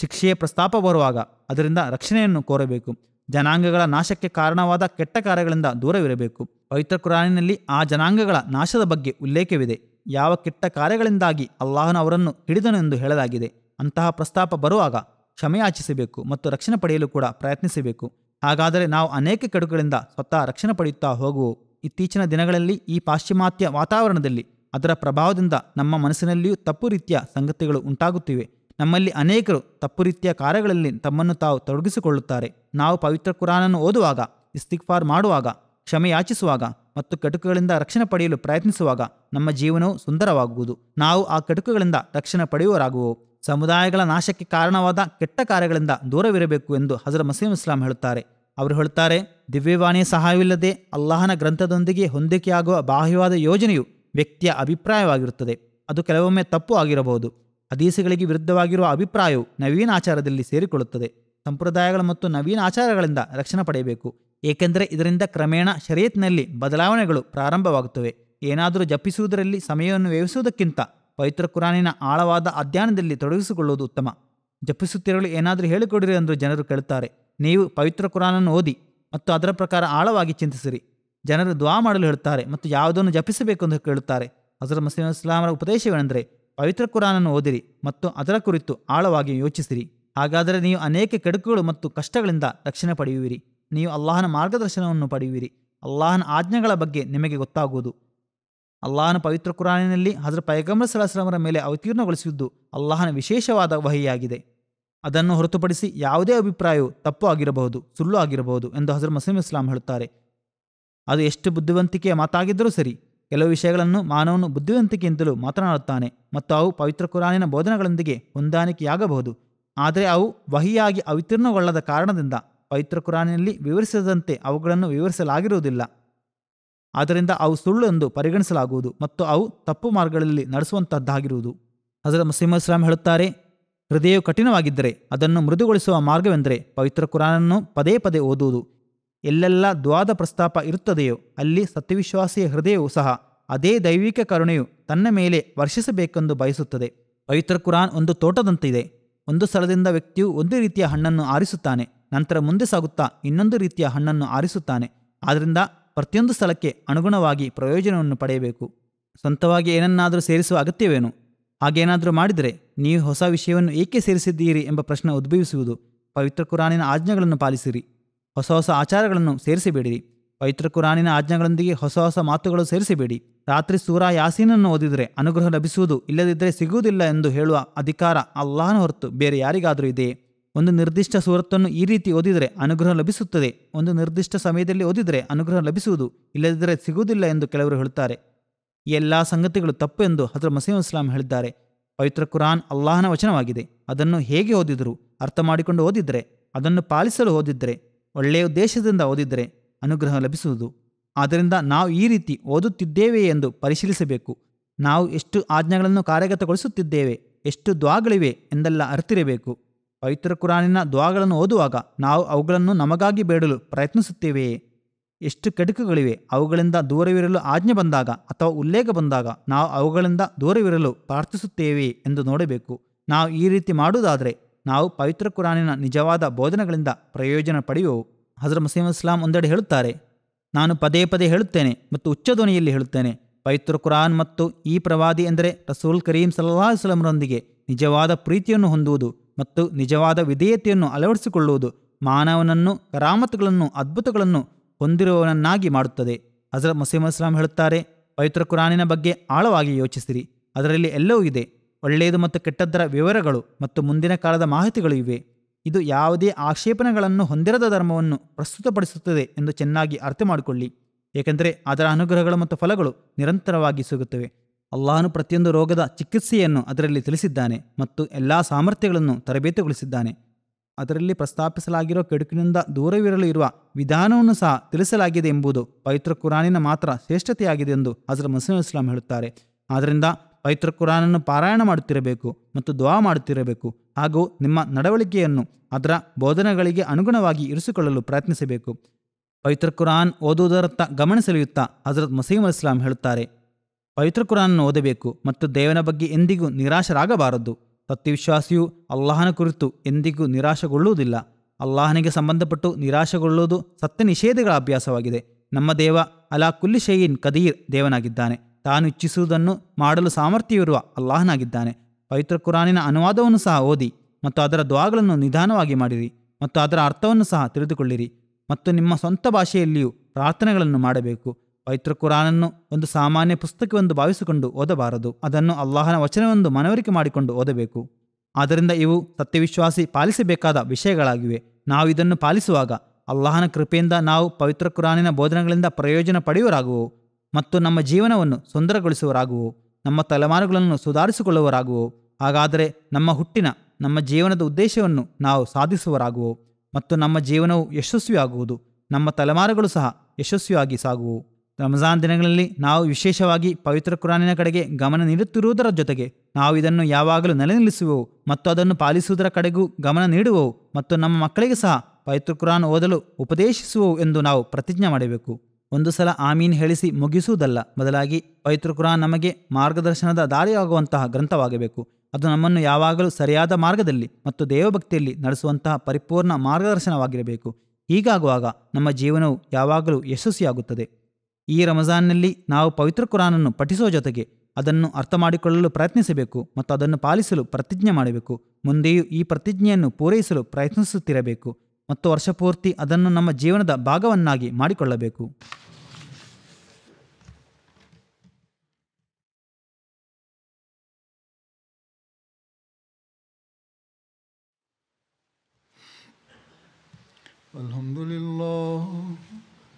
ಶಿಕ್ಷೆಯ ಪ್ರಸ್ತಾಪ ಬರುವಾಗ ಅದರಿಂದ ರಕ್ಷಣೆಯನ್ನು ಕೋರಬೇಕು. ಜನಾಂಗಗಳ ನಾಶಕ್ಕೆ ಕಾರಣವಾದ ಕೆಟ್ಟ ಕಾರ್ಯಗಳಿಂದ ದೂರವಿರಬೇಕು. ಪವಿತ್ರ ಕುರಾನಿನಲ್ಲಿ ಆ ಜನಾಂಗಗಳ ನಾಶದ ಬಗ್ಗೆ ಉಲ್ಲೇಖವಿದೆ. ಯಾವ ಕೆಟ್ಟ ಕಾರ್ಯಗಳಿಂದಾಗಿ ಅಲ್ಲಾಹನು ಅವರನ್ನು ಹಿಡಿದನು ಎಂದು ಹೇಳಲಾಗಿದೆ. ಅಂತಹ ಪ್ರಸ್ತಾಪ ಬರುವಾಗ ಕ್ಷಮೆಯಾಚಿಸಬೇಕು ಮತ್ತು ರಕ್ಷಣೆ ಪಡೆಯಲು ಕೂಡ ಪ್ರಯತ್ನಿಸಬೇಕು. ಹಾಗಾದರೆ ನಾವು ಅನೇಕ ಕೆಡುಕುಗಳಿಂದ ಸ್ವತಃ ರಕ್ಷಣೆ ಪಡೆಯುತ್ತಾ ಹೋಗುವು. ಇತ್ತೀಚಿನ ದಿನಗಳಲ್ಲಿ ಈ ಪಾಶ್ಚಿಮಾತ್ಯ ವಾತಾವರಣದಲ್ಲಿ ಅದರ ಪ್ರಭಾವದಿಂದ ನಮ್ಮ ಮನಸ್ಸಿನಲ್ಲಿಯೂ ತಪ್ಪು ರೀತಿಯ ಸಂಗತಿಗಳು ಉಂಟಾಗುತ್ತಿವೆ. ನಮ್ಮಲ್ಲಿ ಅನೇಕರು ತಪ್ಪು ರೀತಿಯ ಕಾರ್ಯಗಳಲ್ಲಿ ತಮ್ಮನ್ನು ತಾವು ತೊಡಗಿಸಿಕೊಳ್ಳುತ್ತಾರೆ. ನಾವು ಪವಿತ್ರ ಕುರಾನನ್ನು ಓದುವಾಗ, ಇಸ್ತಿಗ್ಫಾರ್ ಮಾಡುವಾಗ, ಕ್ಷಮೆ ಯಾಚಿಸುವಾಗ ಮತ್ತು ಕೆಡುಕುಗಳಿಂದ ರಕ್ಷಣೆ ಪಡೆಯಲು ಪ್ರಯತ್ನಿಸುವಾಗ ನಮ್ಮ ಜೀವನವು ಸುಂದರವಾಗುವುದು. ನಾವು ಆ ಕೆಡುಕುಗಳಿಂದ ರಕ್ಷಣೆ ಪಡೆಯುವರಾಗುವು. ಸಮುದಾಯಗಳ ನಾಶಕ್ಕೆ ಕಾರಣವಾದ ಕೆಟ್ಟ ಕಾರ್ಯಗಳಿಂದ ದೂರವಿರಬೇಕು ಎಂದು ಹಜರತ್ ಮಸೀಹ್ ಇಸ್ಲಾಂ ಹೇಳುತ್ತಾರೆ. ಅವರು ಹೇಳುತ್ತಾರೆ, ದಿವ್ಯವಾಣಿಯ ಸಹಾಯವಿಲ್ಲದೆ ಅಲ್ಲಾಹನ ಗ್ರಂಥದೊಂದಿಗೆ ಹೊಂದಿಕೆಯಾಗುವ ಬಾಹ್ಯವಾದ ಯೋಜನೆಯು ವ್ಯಕ್ತಿಯ ಅಭಿಪ್ರಾಯವಾಗಿರುತ್ತದೆ. ಅದು ಕೆಲವೊಮ್ಮೆ ತಪ್ಪು ಆಗಿರಬಹುದು. ಹದೀಸುಗಳಿಗೆ ವಿರುದ್ಧವಾಗಿರುವ ಅಭಿಪ್ರಾಯವು ನವೀನ ಆಚಾರದಲ್ಲಿ ಸೇರಿಕೊಳ್ಳುತ್ತದೆ. ಸಂಪ್ರದಾಯಗಳು ಮತ್ತು ನವೀನ ಆಚಾರಗಳಿಂದ ರಕ್ಷಣೆ ಪಡೆಯಬೇಕು. ಏಕೆಂದರೆ ಇದರಿಂದ ಕ್ರಮೇಣ ಶರೀಯತ್ನಲ್ಲಿ ಬದಲಾವಣೆಗಳು ಪ್ರಾರಂಭವಾಗುತ್ತವೆ. ಏನಾದರೂ ಜಪಿಸುವುದರಲ್ಲಿ ಸಮಯವನ್ನು ವ್ಯಯಿಸುವುದಕ್ಕಿಂತ ಪವಿತ್ರ ಕುರಾನಿನ ಆಳವಾದ ಅಧ್ಯಯನದಲ್ಲಿ ತೊಡಗಿಸಿಕೊಳ್ಳುವುದು ಉತ್ತಮ. ಜಪಿಸುತ್ತಿರಲು ಏನಾದರೂ ಹೇಳಿಕೊಡಿರಿ ಎಂದು ಜನರು ಕೇಳುತ್ತಾರೆ. ನೀವು ಪವಿತ್ರ ಕುರಾನನ್ನು ಓದಿ ಮತ್ತು ಅದರ ಪ್ರಕಾರ ಆಳವಾಗಿ ಚಿಂತಿಸಿರಿ. ಜನರು ದುಆ ಮಾಡಲು ಹೇಳುತ್ತಾರೆ ಮತ್ತು ಯಾವುದನ್ನು ಜಪಿಸಬೇಕು ಎಂದು ಕೇಳುತ್ತಾರೆ. ಹಜರತ್ ಮಸೀಹ್ ಇಸ್ಲಾಮರ ಉಪದೇಶವೇನೆಂದರೆ, ಪವಿತ್ರ ಕುರಾನನ್ನು ಓದಿರಿ ಮತ್ತು ಅದರ ಕುರಿತು ಆಳವಾಗಿ ಯೋಚಿಸಿರಿ. ಹಾಗಾದರೆ ನೀವು ಅನೇಕ ಕೆಡುಕುಗಳು ಮತ್ತು ಕಷ್ಟಗಳಿಂದ ರಕ್ಷಣೆ ಪಡೆಯುವಿರಿ. ನೀವು ಅಲ್ಲಾಹನ ಮಾರ್ಗದರ್ಶನವನ್ನು ಪಡೆಯುವಿರಿ. ಅಲ್ಲಾಹನ ಆಜ್ಞೆಗಳ ಬಗ್ಗೆ ನಿಮಗೆ ಗೊತ್ತಾಗುವುದು. ಅಲ್ಲಾಹನ ಪವಿತ್ರ ಕುರಾನಿನಲ್ಲಿ ಹಜರತ್ ಪೈಗಂಬರ್ ಸಲ್ಲಲ್ಲಾಹು ಅಲೈಹಿ ವಸಲ್ಲಂ ಮೇಲೆ ಅವತೀರ್ಣಗೊಳಿಸಿದ್ದು ಅಲ್ಲಾಹನ ವಿಶೇಷವಾದ ವಹಿಯಾಗಿದೆ. ಅದನ್ನು ಹೊರತುಪಡಿಸಿ ಯಾವುದೇ ಅಭಿಪ್ರಾಯವು ತಪ್ಪು ಆಗಿರಬಹುದು, ಸುಳ್ಳು ಆಗಿರಬಹುದು ಎಂದು ಹಜರತ್ ಮಸೀಹ್ ಇಸ್ಲಾಂ ಹೇಳುತ್ತಾರೆ. ಅದು ಎಷ್ಟು ಬುದ್ಧಿವಂತಿಕೆಯ ಮಾತಾಗಿದ್ದರೂ ಸರಿ, ಕೆಲವು ವಿಷಯಗಳನ್ನು ಮಾನವನು ಬುದ್ಧಿವಂತಿಕೆಯಿಂದಲೂ ಮಾತನಾಡುತ್ತಾನೆ ಮತ್ತು ಅವು ಪವಿತ್ರ ಕುರಾನಿನ ಬೋಧನೆಗಳೊಂದಿಗೆ ಹೊಂದಾಣಿಕೆಯಾಗಬಹುದು. ಆದರೆ ಅವು ವಹಿಯಾಗಿ ಅವತೀರ್ಣಗೊಳ್ಳದ ಕಾರಣದಿಂದ ಪವಿತ್ರ ಕುರಾನಿನಲ್ಲಿ ವಿವರಿಸದಂತೆ ಅವುಗಳನ್ನು ವಿವರಿಸಲಾಗಿರುವುದಿಲ್ಲ. ಆದ್ದರಿಂದ ಅವು ಸುಳ್ಳು ಎಂದು ಪರಿಗಣಿಸಲಾಗುವುದು ಮತ್ತು ಅವು ತಪ್ಪು ಮಾರ್ಗಗಳಲ್ಲಿ ನಡೆಸುವಂತಹದ್ದಾಗಿರುವುದು. ಹಜರತ್ ಮಸೀಹ್ ಇಸ್ಲಾಂ ಹೇಳುತ್ತಾರೆ, ಹೃದಯವು ಕಠಿಣವಾಗಿದ್ದರೆ ಅದನ್ನು ಮೃದುಗೊಳಿಸುವ ಮಾರ್ಗವೆಂದರೆ ಪವಿತ್ರ ಕುರಾನನ್ನು ಪದೇ ಪದೇ ಓದುವುದು. ಎಲ್ಲೆಲ್ಲ ದುಆದ ಪ್ರಸ್ತಾಪ ಇರುತ್ತದೆಯೋ ಅಲ್ಲಿ ಸತ್ಯವಿಶ್ವಾಸಿಯ ಹೃದಯವು ಸಹ ಅದೇ ದೈವಿಕ ಕರುಣೆಯು ತನ್ನ ಮೇಲೆ ವರ್ಷಿಸಬೇಕೆಂದು ಬಯಸುತ್ತದೆ. ಪವಿತ್ರ ಕುರಾನ್ ಒಂದು ತೋಟದಂತಿದೆ. ಒಂದು ಸ್ಥಳದಿಂದ ವ್ಯಕ್ತಿಯು ಒಂದು ರೀತಿಯ ಹಣ್ಣನ್ನು ಆರಿಸುತ್ತಾನೆ, ನಂತರ ಮುಂದೆ ಸಾಗುತ್ತಾ ಇನ್ನೊಂದು ರೀತಿಯ ಹಣ್ಣನ್ನು ಆರಿಸುತ್ತಾನೆ. ಆದ್ದರಿಂದ ಪ್ರತಿಯೊಂದು ಸ್ಥಳಕ್ಕೆ ಅನುಗುಣವಾಗಿ ಪ್ರಯೋಜನವನ್ನು ಪಡೆಯಬೇಕು. ಸ್ವಂತವಾಗಿ ಏನನ್ನಾದರೂ ಸೇರಿಸುವ ಅಗತ್ಯವೇನು? ಹಾಗೇನಾದರೂ ಮಾಡಿದರೆ ನೀವು ಹೊಸ ವಿಷಯವನ್ನು ಏಕೆ ಸೇರಿಸಿದ್ದೀರಿ ಎಂಬ ಪ್ರಶ್ನೆ ಉದ್ಭವಿಸುವುದು. ಪವಿತ್ರ ಕುರಾನಿನ ಆಜ್ಞೆಗಳನ್ನು ಪಾಲಿಸಿರಿ. ಹೊಸ ಹೊಸ ಆಚಾರಗಳನ್ನು ಸೇರಿಸಬೇಡಿರಿ. ಪವಿತ್ರ ಕುರಾನಿನ ಆಜ್ಞೆಗಳೊಂದಿಗೆ ಹೊಸ ಹೊಸ ಮಾತುಗಳು ಸೇರಿಸಬೇಡಿ. ರಾತ್ರಿ ಸೂರಾ ಯಾಸೀನನ್ನು ಓದಿದರೆ ಅನುಗ್ರಹ ಲಭಿಸುವುದು, ಇಲ್ಲದಿದ್ದರೆ ಸಿಗುವುದಿಲ್ಲ ಎಂದು ಹೇಳುವ ಅಧಿಕಾರ ಅಲ್ಲಾಹನ ಹೊರತು ಬೇರೆ ಯಾರಿಗಾದರೂ ಇದೆಯೇ? ಒಂದು ನಿರ್ದಿಷ್ಟ ಸೂರತ್ತನ್ನು ಈ ರೀತಿ ಓದಿದರೆ ಅನುಗ್ರಹ ಲಭಿಸುತ್ತದೆ, ಒಂದು ನಿರ್ದಿಷ್ಟ ಸಮಯದಲ್ಲಿ ಓದಿದರೆ ಅನುಗ್ರಹ ಲಭಿಸುವುದು, ಇಲ್ಲದಿದ್ದರೆ ಸಿಗುವುದಿಲ್ಲ ಎಂದು ಕೆಲವರು ಹೇಳುತ್ತಾರೆ. ಈ ಎಲ್ಲ ಸಂಗತಿಗಳು ತಪ್ಪು ಎಂದು ಹಜರತ್ ಮಸೀಹ್ ಇಸ್ಲಾಂ ಹೇಳಿದ್ದಾರೆ. ಪವಿತ್ರ ಕುರಾನ್ ಅಲ್ಲಾಹನ ವಚನವಾಗಿದೆ. ಅದನ್ನು ಹೇಗೆ ಓದಿದರೂ, ಅರ್ಥ ಮಾಡಿಕೊಂಡು ಓದಿದರೆ, ಅದನ್ನು ಪಾಲಿಸಲು ಓದಿದರೆ, ಒಳ್ಳೆಯ ಉದ್ದೇಶದಿಂದ ಓದಿದರೆ ಅನುಗ್ರಹ ಲಭಿಸುವುದು. ಆದ್ದರಿಂದ ನಾವು ಈ ರೀತಿ ಓದುತ್ತಿದ್ದೇವೆಯೇ ಎಂದು ಪರಿಶೀಲಿಸಬೇಕು. ನಾವು ಎಷ್ಟು ಆಜ್ಞೆಗಳನ್ನು ಕಾರ್ಯಗತಗೊಳಿಸುತ್ತಿದ್ದೇವೆ, ಎಷ್ಟು ದುಆಗಳಿವೆ ಎಂದೆಲ್ಲ ಅರಿತಿರಬೇಕು. ಪವಿತ್ರ ಕುರಾನಿನ ದುಆಗಳನ್ನು ಓದುವಾಗ ನಾವು ಅವುಗಳನ್ನು ನಮಗಾಗಿ ಬೇಡಲು ಪ್ರಯತ್ನಿಸುತ್ತೇವೆಯೇ? ಎಷ್ಟು ಕೆಡುಕುಗಳಿವೆ, ಅವುಗಳಿಂದ ದೂರವಿರಲು ಆಜ್ಞೆ ಬಂದಾಗ ಅಥವಾ ಉಲ್ಲೇಖ ಬಂದಾಗ ನಾವು ಅವುಗಳಿಂದ ದೂರವಿರಲು ಪ್ರಾರ್ಥಿಸುತ್ತೇವೆಯೇ ಎಂದು ನೋಡಬೇಕು. ನಾವು ಈ ರೀತಿ ಮಾಡುವುದಾದರೆ ನಾವು ಪವಿತ್ರ ಕುರಾನಿನ ನಿಜವಾದ ಬೋಧನೆಗಳಿಂದ ಪ್ರಯೋಜನ ಪಡೆಯುವವು. ಹಜರತ್ ಮಸೀಹ್ ಇಸ್ಲಾಂ ಒಂದೆಡೆ ಹೇಳುತ್ತಾರೆ, ನಾನು ಪದೇ ಪದೇ ಹೇಳುತ್ತೇನೆ ಮತ್ತು ಉಚ್ಚ ಧ್ವನಿಯಲ್ಲಿ ಹೇಳುತ್ತೇನೆ, ಪವಿತ್ರ ಕುರಾನ್ ಮತ್ತು ಈ ಪ್ರವಾದಿ ಎಂದರೆ ರಸೂಲ್ ಕರೀಂ ಸಲ್ಲಲ್ಲಾಹು ಅಲೈಹಿ ವಸಲ್ಲಂರೊಂದಿಗೆ ನಿಜವಾದ ಪ್ರೀತಿಯನ್ನು ಹೊಂದುವುದು ಮತ್ತು ನಿಜವಾದ ವಿಧೇಯತೆಯನ್ನು ಅಳವಡಿಸಿಕೊಳ್ಳುವುದು ಮಾನವನನ್ನು ಕರಾಮತುಗಳನ್ನು, ಅದ್ಭುತಗಳನ್ನು ಹೊಂದಿರುವವನನ್ನಾಗಿ ಮಾಡುತ್ತದೆ. ಹಜರತ್ ಮಸೀಹ್ ಇಸ್ಲಾಂ ಹೇಳುತ್ತಾರೆ, ಪವಿತ್ರ ಕುರಾನಿನ ಬಗ್ಗೆ ಆಳವಾಗಿ ಯೋಚಿಸಿರಿ. ಅದರಲ್ಲಿ ಎಲ್ಲವೂ ಇದೆ. ಒಳ್ಳೆಯದು ಮತ್ತು ಕೆಟ್ಟದ್ದರ ವಿವರಗಳು ಮತ್ತು ಮುಂದಿನ ಕಾಲದ ಮಾಹಿತಿಗಳು ಇವೆ. ಇದು ಯಾವುದೇ ಆಕ್ಷೇಪಣೆಗಳನ್ನು ಹೊಂದಿರದ ಧರ್ಮವನ್ನು ಪ್ರಸ್ತುತಪಡಿಸುತ್ತದೆ ಎಂದು ಚೆನ್ನಾಗಿ ಅರ್ಥ ಮಾಡಿಕೊಳ್ಳಿ. ಏಕೆಂದರೆ ಅದರ ಅನುಗ್ರಹಗಳು ಮತ್ತು ಫಲಗಳು ನಿರಂತರವಾಗಿ ಸಿಗುತ್ತವೆ. ಅಲ್ಲಾಹನು ಪ್ರತಿಯೊಂದು ರೋಗದ ಚಿಕಿತ್ಸೆಯನ್ನು ಅದರಲ್ಲಿ ತಿಳಿಸಿದ್ದಾನೆ ಮತ್ತು ಎಲ್ಲ ಸಾಮರ್ಥ್ಯಗಳನ್ನು ತರಬೇತುಗೊಳಿಸಿದ್ದಾನೆ. ಅದರಲ್ಲಿ ಪ್ರಸ್ತಾಪಿಸಲಾಗಿರುವ ಕೆಡುಕಿನಿಂದ ದೂರವಿರಲು ಇರುವ ವಿಧಾನವನ್ನು ಸಹ ತಿಳಿಸಲಾಗಿದೆ ಎಂಬುದು ಪವಿತ್ರ ಕುರಾನಿನ ಮಾತ್ರ ಶ್ರೇಷ್ಠತೆಯಾಗಿದೆ ಎಂದು ಹಜರತ್ ಮಸೀಹ್ ಇಸ್ಲಾಂ ಹೇಳುತ್ತಾರೆ. ಆದ್ದರಿಂದ ಪವಿತ್ರ ಕುರಾನನ್ನು ಪಾರಾಯಣ ಮಾಡುತ್ತಿರಬೇಕು ಮತ್ತು ದುಆ ಮಾಡುತ್ತಿರಬೇಕು ಹಾಗೂ ನಿಮ್ಮ ನಡವಳಿಕೆಯನ್ನು ಅದರ ಬೋಧನೆಗಳಿಗೆ ಅನುಗುಣವಾಗಿ ಇರಿಸಿಕೊಳ್ಳಲು ಪ್ರಯತ್ನಿಸಬೇಕು. ಪವಿತ್ರ ಕುರಾನ್ ಓದುವುದರತ್ತ ಗಮನ ಸೆಳೆಯುತ್ತಾ ಹಜರತ್ ಮಸೀಹ್ ಇಸ್ಲಾಂ ಹೇಳುತ್ತಾರೆ, ಪವಿತ್ರ ಕುರಾನನ್ನು ಓದಬೇಕು ಮತ್ತು ದೇವನ ಬಗ್ಗೆ ಎಂದಿಗೂ ನಿರಾಶರಾಗಬಾರದು. ಸತ್ಯವಿಶ್ವಾಸಿಯು ಅಲ್ಲಾಹನ ಕುರಿತು ಎಂದಿಗೂ ನಿರಾಶೆಗೊಳ್ಳುವುದಿಲ್ಲ. ಅಲ್ಲಾಹನಿಗೆ ಸಂಬಂಧಪಟ್ಟು ನಿರಾಶೆಗೊಳ್ಳುವುದು ಸತ್ಯ ನಿಷೇಧಗಳ ಅಭ್ಯಾಸವಾಗಿದೆ. ನಮ್ಮ ದೇವ ಅಲಾ ಕುಲ್ಲಿ ಶೈಯಿನ್ ಕದೀರ್ ದೇವನಾಗಿದ್ದಾನೆ. ತಾನು ಇಚ್ಛಿಸುವುದನ್ನು ಮಾಡಲು ಸಾಮರ್ಥ್ಯವಿರುವ ಅಲ್ಲಾಹನಾಗಿದ್ದಾನೆ. ಪವಿತ್ರ ಕುರಾನಿನ ಅನುವಾದವನ್ನು ಸಹ ಓದಿ ಮತ್ತು ಅದರ ದುಆಗಳನ್ನು ನಿಧಾನವಾಗಿ ಮಾಡಿರಿ ಮತ್ತು ಅದರ ಅರ್ಥವನ್ನು ಸಹ ತಿಳಿದುಕೊಳ್ಳಿರಿ ಮತ್ತು ನಿಮ್ಮ ಸ್ವಂತ ಭಾಷೆಯಲ್ಲಿಯೂ ಪ್ರಾರ್ಥನೆಗಳನ್ನು ಮಾಡಬೇಕು. ಪವಿತ್ರ ಕುರಾನನ್ನು ಒಂದು ಸಾಮಾನ್ಯ ಪುಸ್ತಕವೆಂದು ಭಾವಿಸಿಕೊಂಡು ಓದಬಾರದು. ಅದನ್ನು ಅಲ್ಲಾಹನ ವಚನವೆಂದು ಮನವರಿಕೆ ಮಾಡಿಕೊಂಡು ಓದಬೇಕು. ಆದ್ದರಿಂದ ಇವು ಸತ್ಯವಿಶ್ವಾಸಿ ಪಾಲಿಸಬೇಕಾದ ವಿಷಯಗಳಾಗಿವೆ. ನಾವು ಇದನ್ನು ಪಾಲಿಸುವಾಗ ಅಲ್ಲಾಹನ ಕೃಪೆಯಿಂದ ನಾವು ಪವಿತ್ರ ಕುರಾನಿನ ಬೋಧನೆಗಳಿಂದ ಪ್ರಯೋಜನ ಪಡೆಯುವರಾಗುವು ಮತ್ತು ನಮ್ಮ ಜೀವನವನ್ನು ಸುಂದರಗೊಳಿಸುವರಾಗುವು, ನಮ್ಮ ತಲೆಮಾರುಗಳನ್ನು ಸುಧಾರಿಸಿಕೊಳ್ಳುವರಾಗುವು. ಹಾಗಾದರೆ ನಮ್ಮ ಜೀವನದ ಉದ್ದೇಶವನ್ನು ನಾವು ಸಾಧಿಸುವರಾಗುವು ಮತ್ತು ನಮ್ಮ ಜೀವನವು ಯಶಸ್ವಿಯಾಗುವುದು. ನಮ್ಮ ತಲೆಮಾರುಗಳು ಸಹ ಯಶಸ್ವಿಯಾಗಿ ಸಾಗುವು. ರಂಜಾನ್ ದಿನಗಳಲ್ಲಿ ನಾವು ವಿಶೇಷವಾಗಿ ಪವಿತ್ರ ಕುರಾನಿನ ಕಡೆಗೆ ಗಮನ ನೀಡುತ್ತಿರುವುದರ ಜೊತೆಗೆ ನಾವು ಇದನ್ನು ಯಾವಾಗಲೂ ನೆಲೆನಿಲ್ಲಿಸುವೆವು ಮತ್ತು ಅದನ್ನು ಪಾಲಿಸುವುದರ ಕಡೆಗೂ ಗಮನ ನೀಡುವೆವು ಮತ್ತು ನಮ್ಮ ಮಕ್ಕಳಿಗೆ ಸಹ ಪವಿತ್ರ ಕುರಾನ್ ಓದಲು ಉಪದೇಶಿಸುವೆವು ಎಂದು ನಾವು ಪ್ರತಿಜ್ಞೆ ಮಾಡಬೇಕು. ಒಂದು ಸಲ ಆಮೀನ್ ಹೇಳಿಸಿ ಮುಗಿಸುವುದಲ್ಲ, ಬದಲಾಗಿ ಪವಿತ್ರ ಕುರಾನ್ ನಮಗೆ ಮಾರ್ಗದರ್ಶನದ ದಾರಿಯಾಗುವಂತಹ ಗ್ರಂಥವಾಗಬೇಕು. ಅದು ನಮ್ಮನ್ನು ಯಾವಾಗಲೂ ಸರಿಯಾದ ಮಾರ್ಗದಲ್ಲಿ ಮತ್ತು ದೇವಭಕ್ತಿಯಲ್ಲಿ ನಡೆಸುವಂತಹ ಪರಿಪೂರ್ಣ ಮಾರ್ಗದರ್ಶನವಾಗಿರಬೇಕು. ಹೀಗಾಗುವಾಗ ನಮ್ಮ ಜೀವನವು ಯಾವಾಗಲೂ ಯಶಸ್ವಿಯಾಗುತ್ತದೆ. ಈ ರಂಜಾನ್ನಲ್ಲಿ ನಾವು ಪವಿತ್ರ ಕುರಾನನ್ನು ಪಠಿಸುವ ಜೊತೆಗೆ ಅದನ್ನು ಅರ್ಥ ಮಾಡಿಕೊಳ್ಳಲು ಪ್ರಯತ್ನಿಸಬೇಕು ಮತ್ತು ಅದನ್ನು ಪಾಲಿಸಲು ಪ್ರತಿಜ್ಞೆ ಮಾಡಬೇಕು. ಮುಂದೆಯೂ ಈ ಪ್ರತಿಜ್ಞೆಯನ್ನು ಪೂರೈಸಲು ಪ್ರಯತ್ನಿಸುತ್ತಿರಬೇಕು ಮತ್ತು ವರ್ಷಪೂರ್ತಿ ಅದನ್ನು ನಮ್ಮ ಜೀವನದ ಭಾಗವನ್ನಾಗಿ ಮಾಡಿಕೊಳ್ಳಬೇಕು.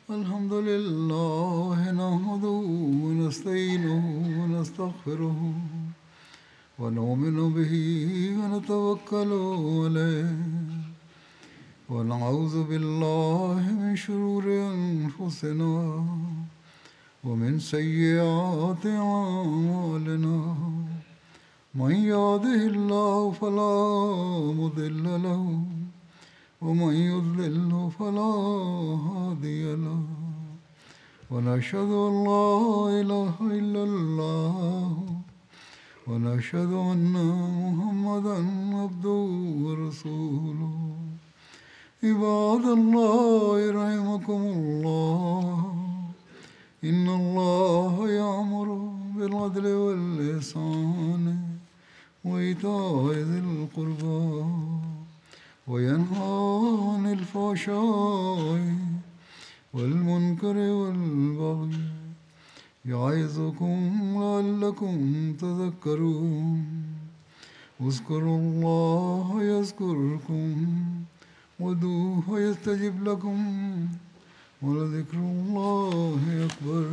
Alhamdulillah nahmaduhu wa nasta'inuhu wa nastaghfiruhu wa nu'minu bihi wa natawakkalu alayhi wa na'udhu billahi min shururi anfusina wa min sayyiati a'malina. Man yahdihillahu fala mudilla lahu ومن يضلل فلا هادي له ونشهد أن لا إله إلا الله ونشهد أن محمدا عبده ورسوله. عباد الله رحمكم الله إن الله يأمر بالعدل والإحسان وإيتاء ذي القربى وينهى عن الفحشاء والمنكر والبغي يعظكم لعلكم تذكرون. اذكروا الله يذكركم وادعوه يستجب لكم ولذكر الله أكبر.